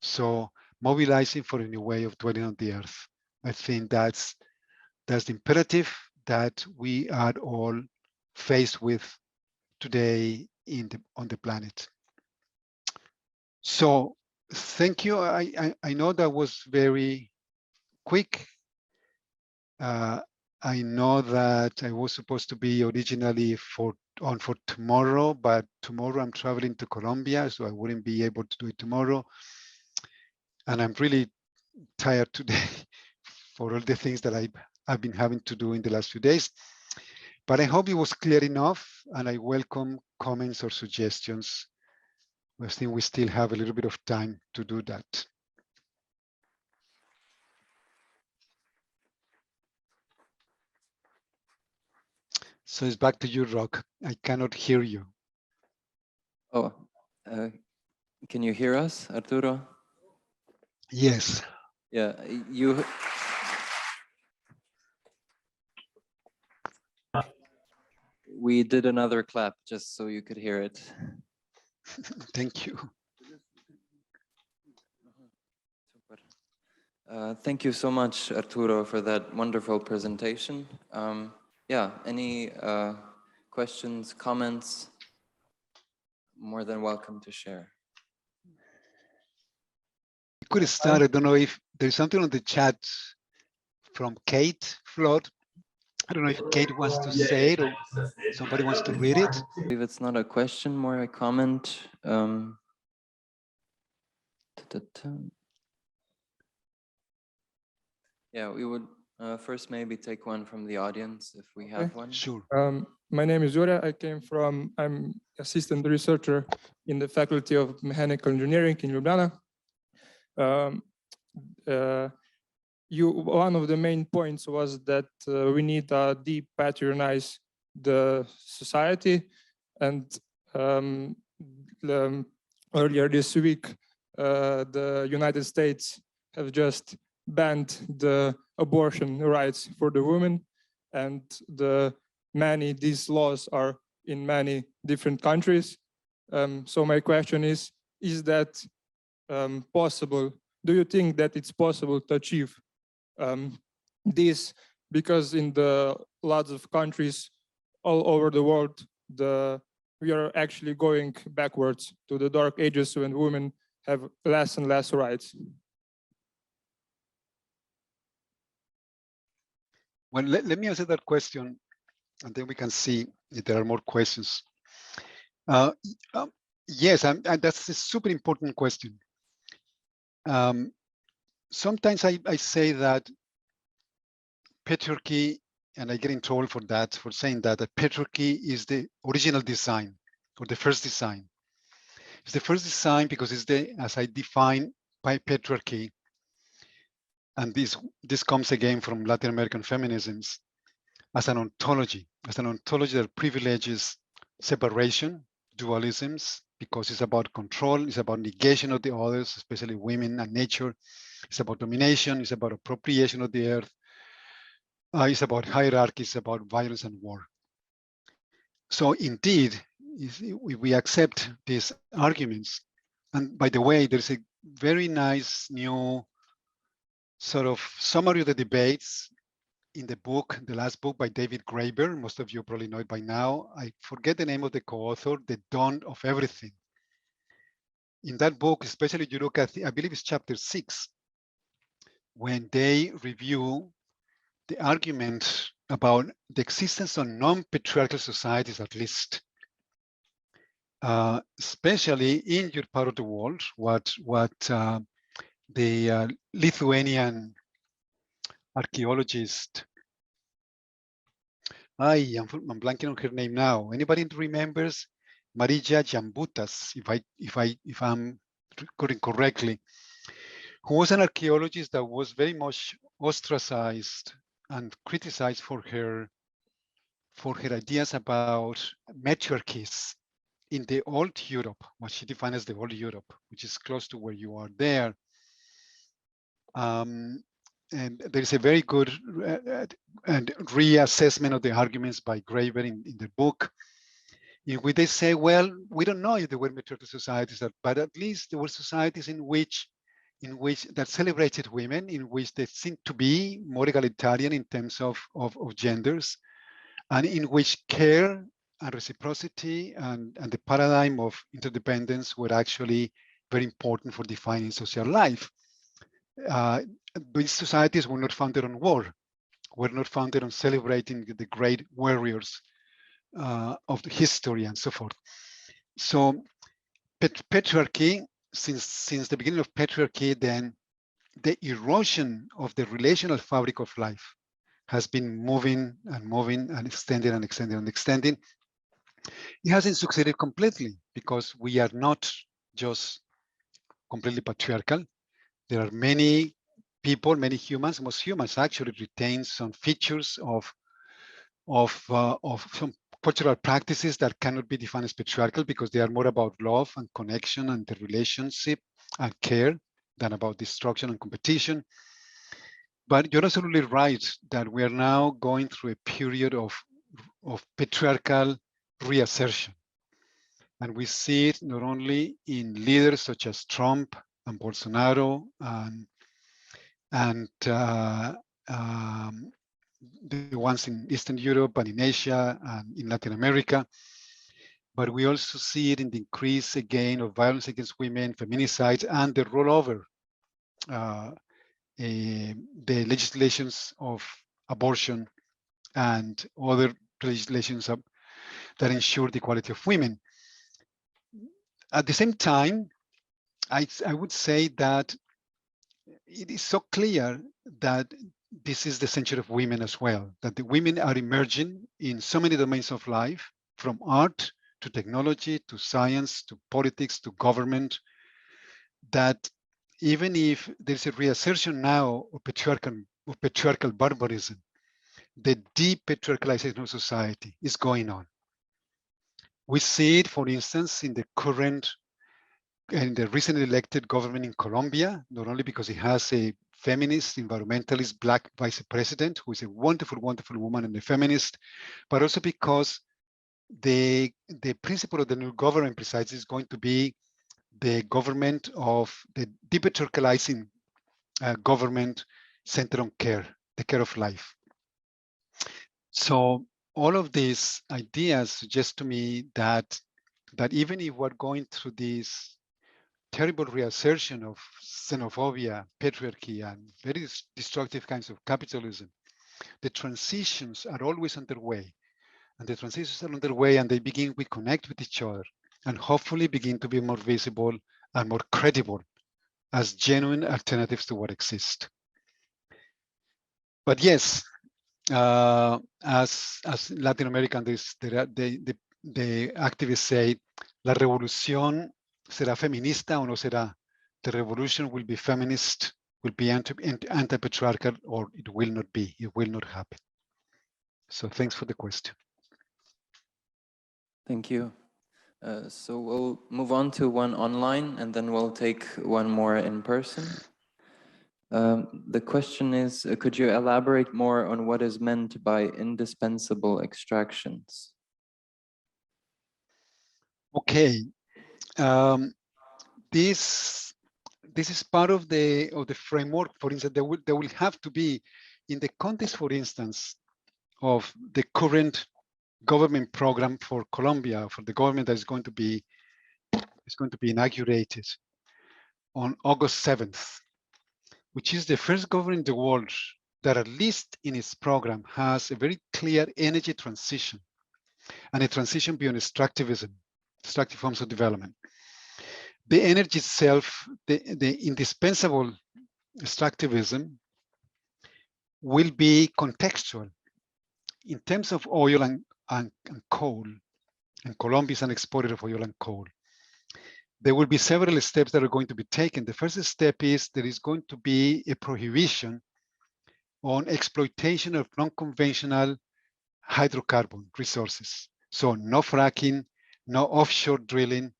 So mobilizing for a new way of dwelling on the earth. I think that's the imperative that we are all faced with today on the planet. So thank you. I know that was very quick. I know that I was supposed to be originally for tomorrow, but tomorrow I'm traveling to Colombia, so I wouldn't be able to do it tomorrow. And I'm really tired today for all the things that I've been having to do in the last few days. But I hope it was clear enough, and I welcome comments or suggestions. I think we still have a little bit of time to do that. So it's back to you, Rock. I cannot hear you. Oh, can you hear us, Arturo? Yes. Yeah, you. We did another clap just so you could hear it. Thank you. Thank you so much, Arturo, for that wonderful presentation. Yeah, any questions, comments? More than welcome to share. You could start. I don't know if there's something on the chat from Kate Flood. I don't know if Kate wants to say it or somebody wants to read it. If it's not a question, more a comment. Yeah, we would first maybe take one from the audience if we have one. Sure. My name is Jura. I'm assistant researcher in the Faculty of Mechanical Engineering in Ljubljana. One of the main points was that we need to depatronize the society, and earlier this week, the United States have just banned the abortion rights for the women, and these laws are in many different countries. So my question is that possible? Do you think that it's possible to achieve this? Because in the lots of countries all over the world, we are actually going backwards to the dark ages when women have less and less rights. Well, let me answer that question, and then we can see if there are more questions. Yes, and that's a super important question. Sometimes I say that patriarchy, and I get in trouble for that, for saying that patriarchy is the original design, or the first design. It's the first design because it's as I define by patriarchy, and this comes again from Latin American feminisms, as an ontology that privileges separation, dualisms, because it's about control, it's about negation of the others, especially women and nature. It's about domination, it's about appropriation of the earth. It's about hierarchy, it's about violence and war. So indeed, if we accept these arguments, and by the way, there's a very nice new sort of summary of the debates in the book, the last book by David Graeber. Most of you probably know it by now. I forget the name of the co-author, The Dawn of Everything. In that book, especially you look at, I believe it's chapter 6, when they review the argument about the existence of non-patriarchal societies, at least, especially in your part of the world, what the Lithuanian archaeologist, I'm blanking on her name now. Anybody remembers? Marija Jambutas, if I'm recording correctly, who was an archaeologist that was very much ostracized and criticized for her ideas about matriarchies in the old Europe, what she defined as the old Europe, which is close to where you are there. And there is a very good and reassessment of the arguments by Graeber in the book, in which they say, well, we don't know if there were matriarchal societies, but at least there were societies in which that celebrated women, in which they seemed to be more egalitarian in terms of genders, and in which care and reciprocity and the paradigm of interdependence were actually very important for defining social life. These societies were not founded on war, were not founded on celebrating the great warriors of the history and so forth. So patriarchy, since the beginning of patriarchy, then the erosion of the relational fabric of life has been moving and extending and extending and extending. It hasn't succeeded completely because we are not just completely patriarchal. There are many people, many humans, most humans actually retain some features of some cultural practices that cannot be defined as patriarchal because they are more about love and connection and the relationship and care than about destruction and competition. But you're absolutely right that we are now going through a period of patriarchal reassertion. And we see it not only in leaders such as Trump and Bolsonaro and the ones in Eastern Europe and in Asia and in Latin America, but we also see it in the increase again of violence against women, feminicides, and the rollover, the legislations of abortion and other legislations that ensure the equality of women. At the same time, I would say that it is so clear that this is the century of women as well, that the women are emerging in so many domains of life, from art to technology, to science, to politics, to government, that even if there's a reassertion now of patriarchal barbarism, the de-patriarchalization of society is going on. We see it, for instance, in the recently elected government in Colombia, not only because it has a feminist, environmentalist, Black vice president, who is a wonderful, wonderful woman and a feminist, but also because the principle of the new government precisely is going to be the government of the depatriarchalizing government centered on care, the care of life. So all of these ideas suggest to me that even if we're going through this terrible reassertion of xenophobia, patriarchy, and very destructive kinds of capitalism, the transitions are always underway. And the transitions are underway and they begin to connect with each other and hopefully begin to be more visible and more credible as genuine alternatives to what exists. But yes, as Latin Americans, the activists say, la revolución será feminista o no será. The revolution will be feminist will be anti-patriarchal, or it will not be. It will not happen. So thanks for the question. Thank you. So we'll move on to one online, and then we'll take one more in person. The question is, could you elaborate more on what is meant by indispensable extractions? Okay, this is part of the framework. For instance, there will have to be, in the context, for instance, of the current government program for Colombia, for the government that is going to be inaugurated on August 7th, which is the first government in the world that, at least in its program, has a very clear energy transition and a transition beyond extractivism, extractive forms of development. The energy itself, the indispensable extractivism, will be contextual. In terms of oil and coal, and Colombia is an exporter of oil and coal, there will be several steps that are going to be taken. The first step is there is going to be a prohibition on exploitation of non-conventional hydrocarbon resources. So no fracking, no offshore drilling,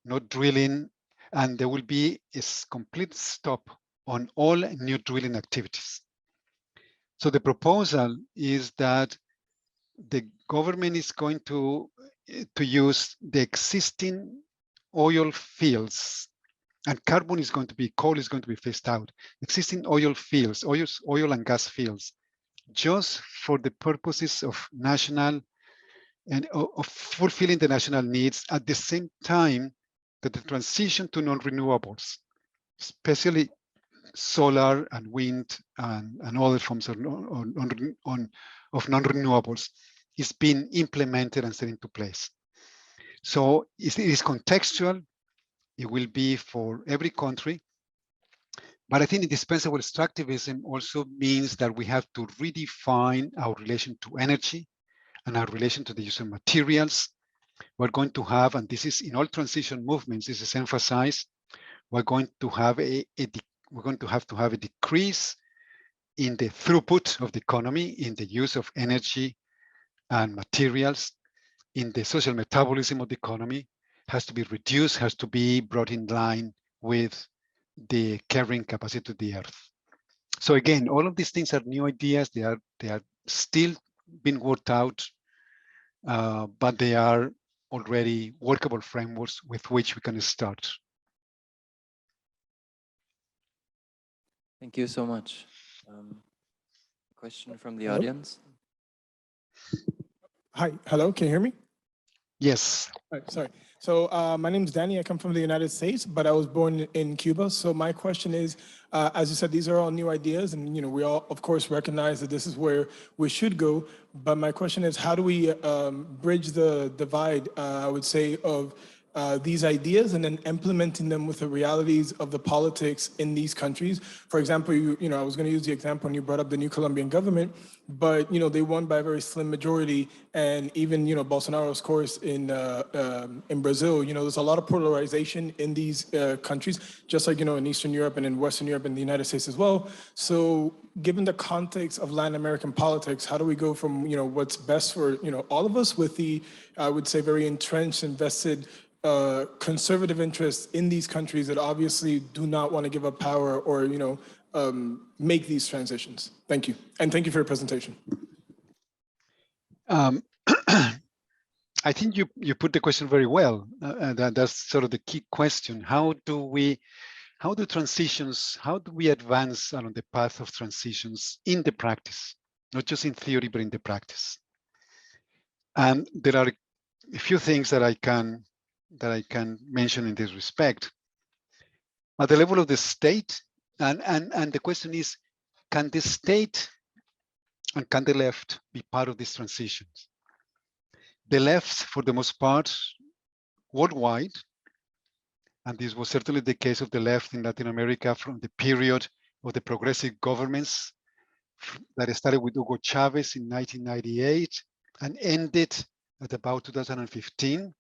no drilling, and there will be a complete stop on all new drilling activities. So the proposal is that the government is going to use the existing oil fields, and coal is going to be phased out. Existing oil fields, oil and gas fields, just for the purposes of national and of fulfilling the national needs, at the same time that the transition to non-renewables, especially solar and wind and other forms of non-renewables, is being implemented and set into place. So it is contextual. It will be for every country. But I think indispensable extractivism also means that we have to redefine our relation to energy and our relation to the use of materials. We're going to have, and this is in all transition movements, this is emphasized, we're going to have a decrease in the throughput of the economy, in the use of energy and materials, in the social metabolism of the economy, has to be reduced, has to be brought in line with the carrying capacity of the earth. So again, all of these things are new ideas. They are still being worked out, but they are already workable frameworks with which we can start. Thank you so much. Question from the audience. Hi, hello, can you hear me? Yes. Sorry. So my name is Danny. I come from the United States, but I was born in Cuba. So my question is, as you said, these are all new ideas, and we all, of course, recognize that this is where we should go. But my question is, how do we bridge the divide, I would say, of these ideas and then implementing them with the realities of the politics in these countries? For example, I was going to use the example when you brought up the new Colombian government, but they won by a very slim majority, and even Bolsonaro's course in Brazil. There's a lot of polarization in these countries, just like in Eastern Europe and in Western Europe and the United States as well. So, given the context of Latin American politics, how do we go from what's best for all of us with the, I would say, very entrenched, invested conservative interests in these countries that obviously do not want to give up power or make these transitions? Thank you, and thank you for your presentation. I think you put the question very well. That's sort of the key question. How do we advance along the path of transitions in the practice, not just in theory, but in the practice? And there are a few things that I can mention in this respect. At the level of the state, and the question is, can the state and can the left be part of these transitions? The left, for the most part, worldwide, and this was certainly the case of the left in Latin America from the period of the progressive governments that started with Hugo Chavez in 1998 and ended at about 2015,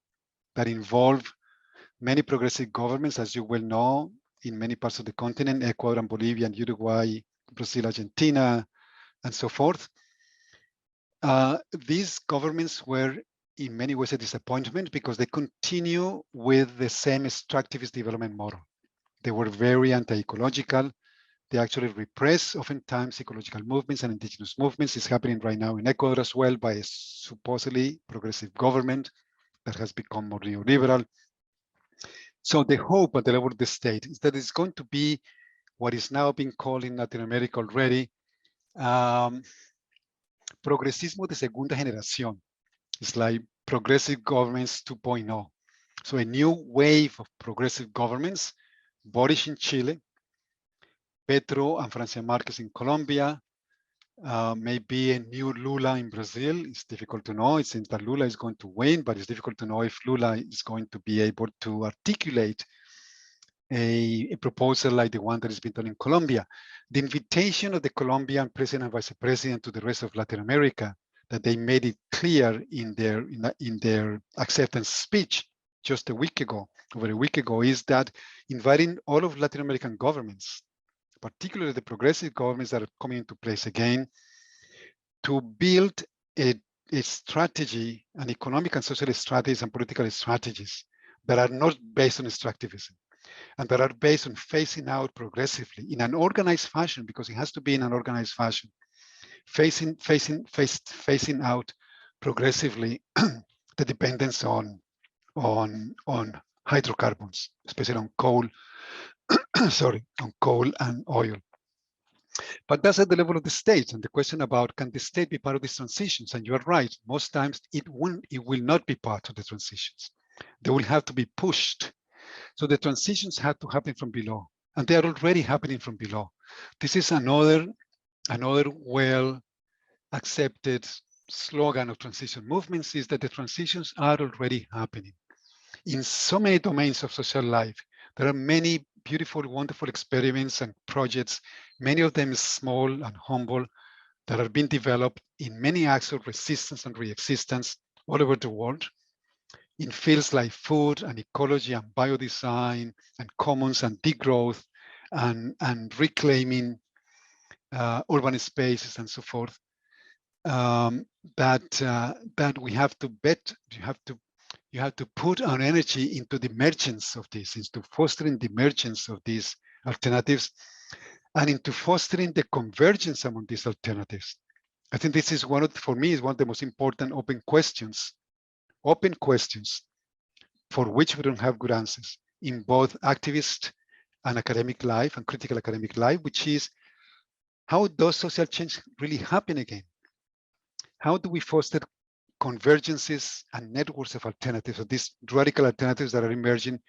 that involved many progressive governments, as you well know, in many parts of the continent, Ecuador and Bolivia and Uruguay, Brazil, Argentina, and so forth. These governments were in many ways a disappointment because they continue with the same extractivist development model. They were very anti-ecological. They actually repress oftentimes ecological movements and indigenous movements. It's happening right now in Ecuador as well by a supposedly progressive government that has become more neoliberal. So the hope at the level of the state is that it's going to be what is now being called in Latin America already, progresismo de segunda generación. It's like progressive governments 2.0. So a new wave of progressive governments, Boris in Chile, Petro and Francia Marquez in Colombia, maybe a new Lula in Brazil. It's difficult to know. It seems that Lula is going to win, but it's difficult to know if Lula is going to be able to articulate a proposal like the one that has been done in Colombia. The invitation of the Colombian president and vice president to the rest of Latin America, that they made it clear in their acceptance speech just over a week ago, is that inviting all of Latin American governments, particularly the progressive governments that are coming into place again, to build a strategy, an economic and social strategies and political strategies that are not based on extractivism and that are based on phasing out progressively in an organized fashion, because it has to be in an organized fashion, phasing out progressively the dependence on hydrocarbons, especially on coal, on coal and oil. But that's at the level of the state, and the question about can the state be part of these transitions? And you are right, most times it will not be part of the transitions. They will have to be pushed. So the transitions have to happen from below, and they are already happening from below. This is another well accepted slogan of transition movements, is that the transitions are already happening in so many domains of social life. There are many beautiful, wonderful experiments and projects, many of them small and humble, that are being developed in many acts of resistance and re-existence all over the world, in fields like food and ecology and biodesign and commons and degrowth and reclaiming urban spaces and so forth. That we have to bet, you have to put our energy into the emergence of this, into fostering the emergence of these alternatives and into fostering the convergence among these alternatives. I think this is for me, is one of the most important open questions for which we don't have good answers in both activist and academic life and critical academic life, which is, how does social change really happen again? How do we foster convergences and networks of alternatives, of these radical alternatives that are emerging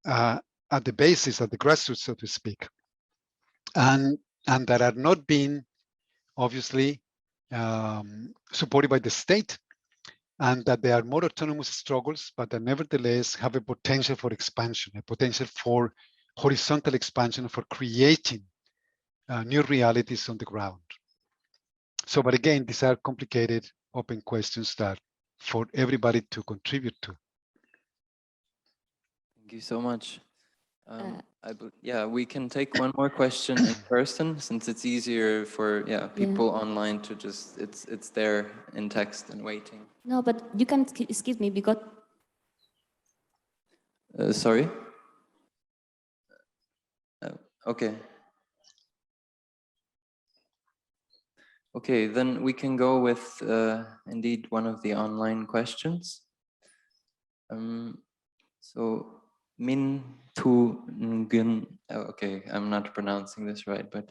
at the basis, at the grassroots, so to speak, and that are not being obviously supported by the state, and that they are more autonomous struggles, but that nevertheless have a potential for expansion, a potential for horizontal expansion, for creating new realities on the ground. So, but again, these are complicated, open questions that for everybody to contribute to. Thank you so much. Yeah, we can take one more question in person, since it's easier for people online to just, it's there in text and waiting. No, but you can skip me because... Sorry? Okay. Okay, then we can go with indeed one of the online questions. So Min Tu Nguyen, okay, I'm not pronouncing this right, but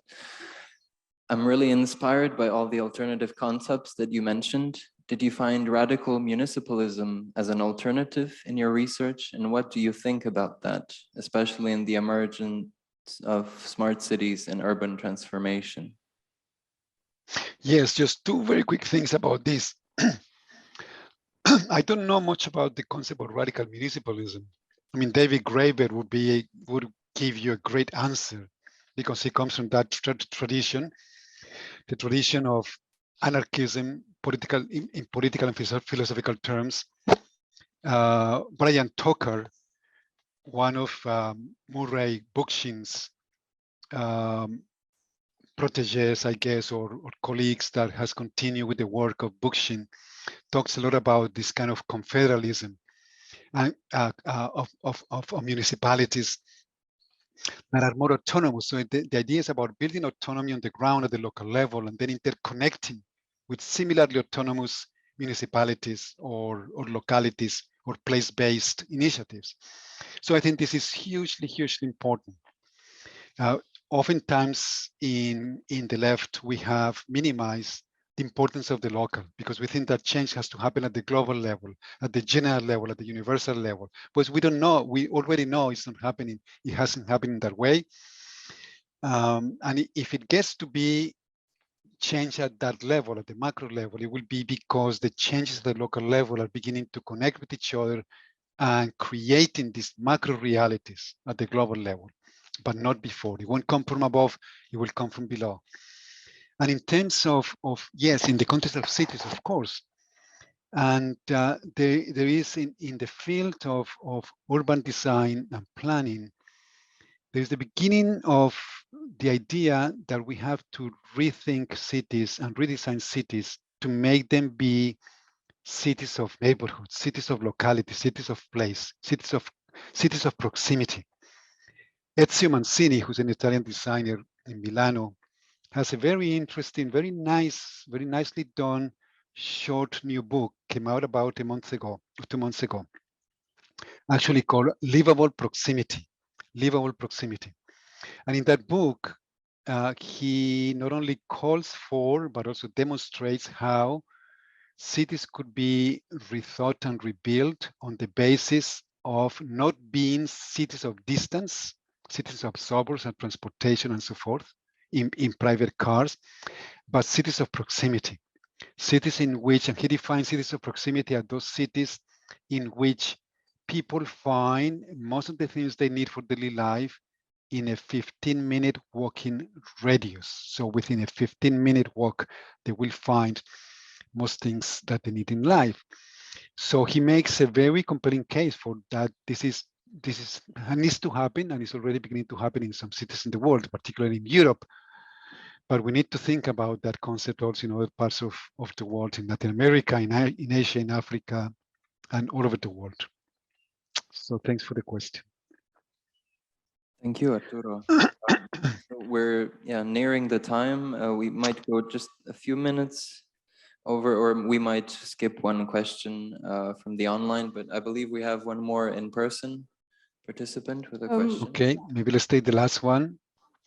I'm really inspired by all the alternative concepts that you mentioned. Did you find radical municipalism as an alternative in your research? And what do you think about that, especially in the emergence of smart cities and urban transformation? Yes, just two very quick things about this. I don't know much about the concept of radical municipalism. I mean, David Graeber would give you a great answer, because he comes from that tradition, the tradition of anarchism, in political and philosophical terms. Brian Tucker one of Murray Bookchin's proteges, I guess, or colleagues that has continued with the work of Bookchin, talks a lot about this kind of confederalism and of municipalities that are more autonomous. So the idea is about building autonomy on the ground at the local level and then interconnecting with similarly autonomous municipalities or localities or place-based initiatives. So I think this is hugely, hugely important. Oftentimes in the left, we have minimized the importance of the local because we think that change has to happen at the global level, at the general level, at the universal level. But we don't know, we already know it's not happening. It hasn't happened that way. And if it gets to be change at that level, at the macro level, it will be because the changes at the local level are beginning to connect with each other and creating these macro realities at the global level, but not before. It won't come from above, it will come from below. And in terms of yes, in the context of cities, of course, and there is in the field of urban design and planning, there's the beginning of the idea that we have to rethink cities and redesign cities to make them be cities of neighborhoods, cities of locality, cities of place, cities of proximity. Ezio Mancini, who's an Italian designer in Milano, has a very interesting, very nicely done short new book, came out about 2 months ago, actually called Livable Proximity. Livable Proximity. And in that book, he not only calls for, but also demonstrates how cities could be rethought and rebuilt on the basis of not being cities of distance, cities of suburbs and transportation and so forth in private cars, but cities of proximity. Cities in which, and he defines cities of proximity as those cities in which people find most of the things they need for daily life in a 15-minute walking radius. So within a 15-minute walk, they will find most things that they need in life. So he makes a very compelling case for that. This needs to happen, and it's already beginning to happen in some cities in the world, particularly in Europe. But we need to think about that concept also in other parts of the world, in Latin America, in Asia, in Africa, and all over the world. So thanks for the question. Thank you, Arturo. We're nearing the time. We might go just a few minutes over, or we might skip one question from the online, but I believe we have one more in-person participant with a question. Okay, maybe let's take the last one.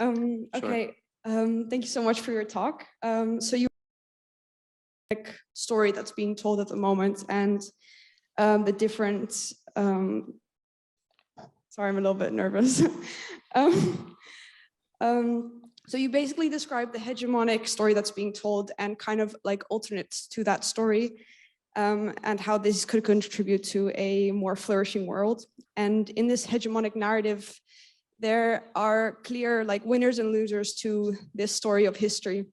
Okay, thank you so much for your talk. So you story that's being told at the moment and the different, sorry, I'm a little bit nervous. So you basically describe the hegemonic story that's being told and kind of like alternates to that story and how this could contribute to a more flourishing world. And in this hegemonic narrative, there are clear like winners and losers to this story of history.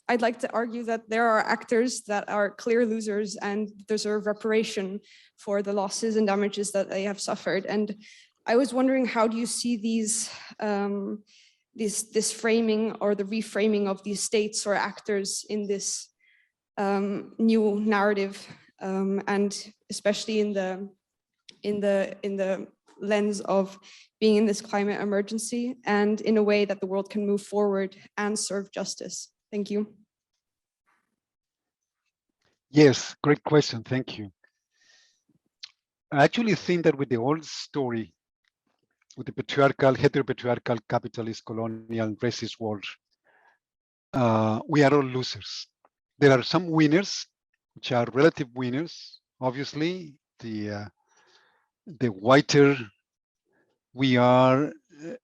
I'd like to argue that there are actors that are clear losers and deserve reparation for the losses and damages that they have suffered. And I was wondering, how do you see these, this framing or the reframing of these states or actors in this new narrative, and especially in the lens of being in this climate emergency and in a way that the world can move forward and serve justice? Thank you. Yes, great question. Thank you. I actually think that with the old story, with the patriarchal, heteropatriarchal, capitalist, colonial, racist world, we are all losers. There are some winners, which are relative winners. Obviously, the whiter we are,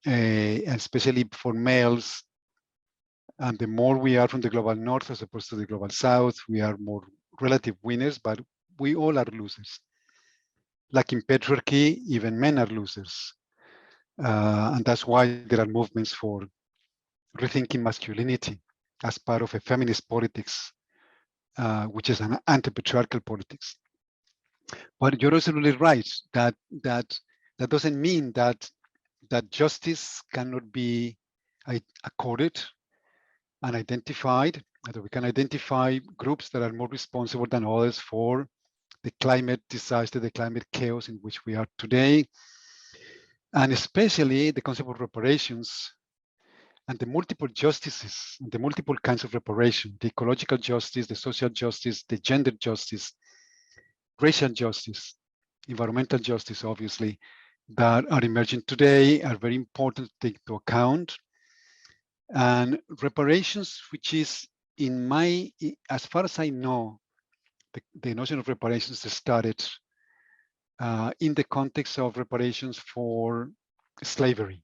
especially for males, and the more we are from the global north as opposed to the global south, we are more relative winners, but we all are losers. Like in patriarchy, even men are losers. And that's why there are movements for rethinking masculinity as part of a feminist politics, which is an anti-patriarchal politics. But you're absolutely right that doesn't mean that justice cannot be accorded and identified, that we can identify groups that are more responsible than others for the climate disaster, the climate chaos in which we are today, and especially the concept of reparations and the multiple justices, and the multiple kinds of reparation, the ecological justice, the social justice, the gender justice, racial justice, environmental justice, obviously, that are emerging today are very important to take into account. And reparations, which is as far as I know, the notion of reparations started in the context of reparations for slavery,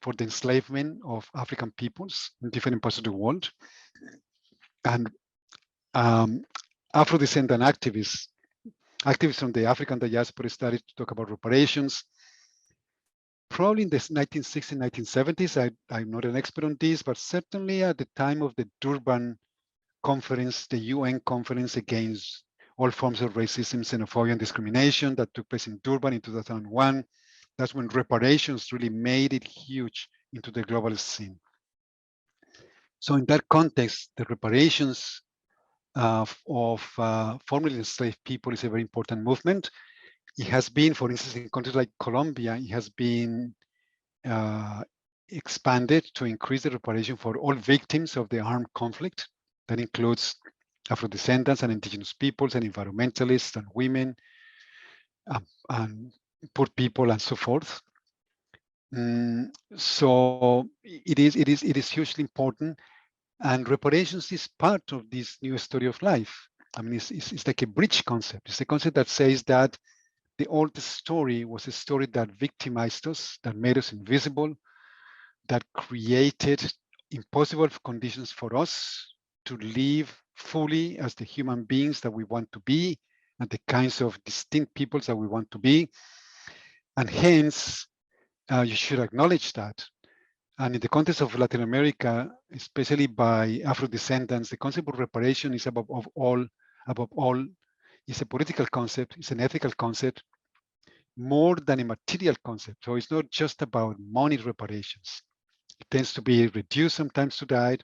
for the enslavement of African peoples in different parts of the world. And Afro-descendant activists from the African diaspora started to talk about reparations. Probably in the 1960s, 1970s, I'm not an expert on this, but certainly at the time of the Durban conference, the UN conference against all forms of racism, xenophobia, and discrimination that took place in Durban in 2001. That's when reparations really made it huge into the global scene. So in that context, the reparations of formerly enslaved people is a very important movement. It has been, for instance, in countries like Colombia, it has been expanded to increase the reparation for all victims of the armed conflict. That includes Afro-descendants and indigenous peoples and environmentalists and women and poor people and so forth. So it is hugely important, and reparations is part of this new story of life. I mean, it's like a bridge concept. It's a concept that says that the old story was a story that victimized us, that made us invisible, that created impossible conditions for us to live fully as the human beings that we want to be and the kinds of distinct peoples that we want to be. And hence, you should acknowledge that. And in the context of Latin America, especially by Afro-descendants, the concept of reparation is above all, is a political concept, it's an ethical concept, more than a material concept. So it's not just about money reparations. It tends to be reduced sometimes to that,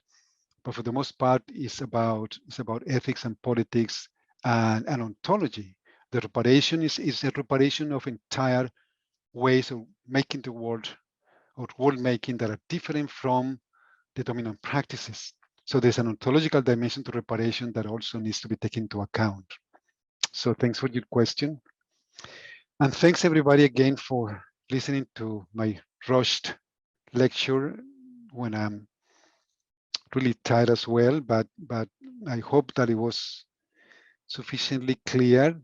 but for the most part, it's about ethics and politics and ontology. The reparation is a reparation of entire ways of making the world, or world making, that are different from the dominant practices. So there's an ontological dimension to reparation that also needs to be taken into account. So thanks for your question. And thanks everybody again for listening to my rushed lecture when I'm really tired as well, but I hope that it was sufficiently clear.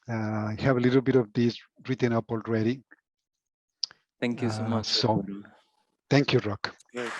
I have a little bit of this written up already. Thank you so much. So thank you, Rock. Great.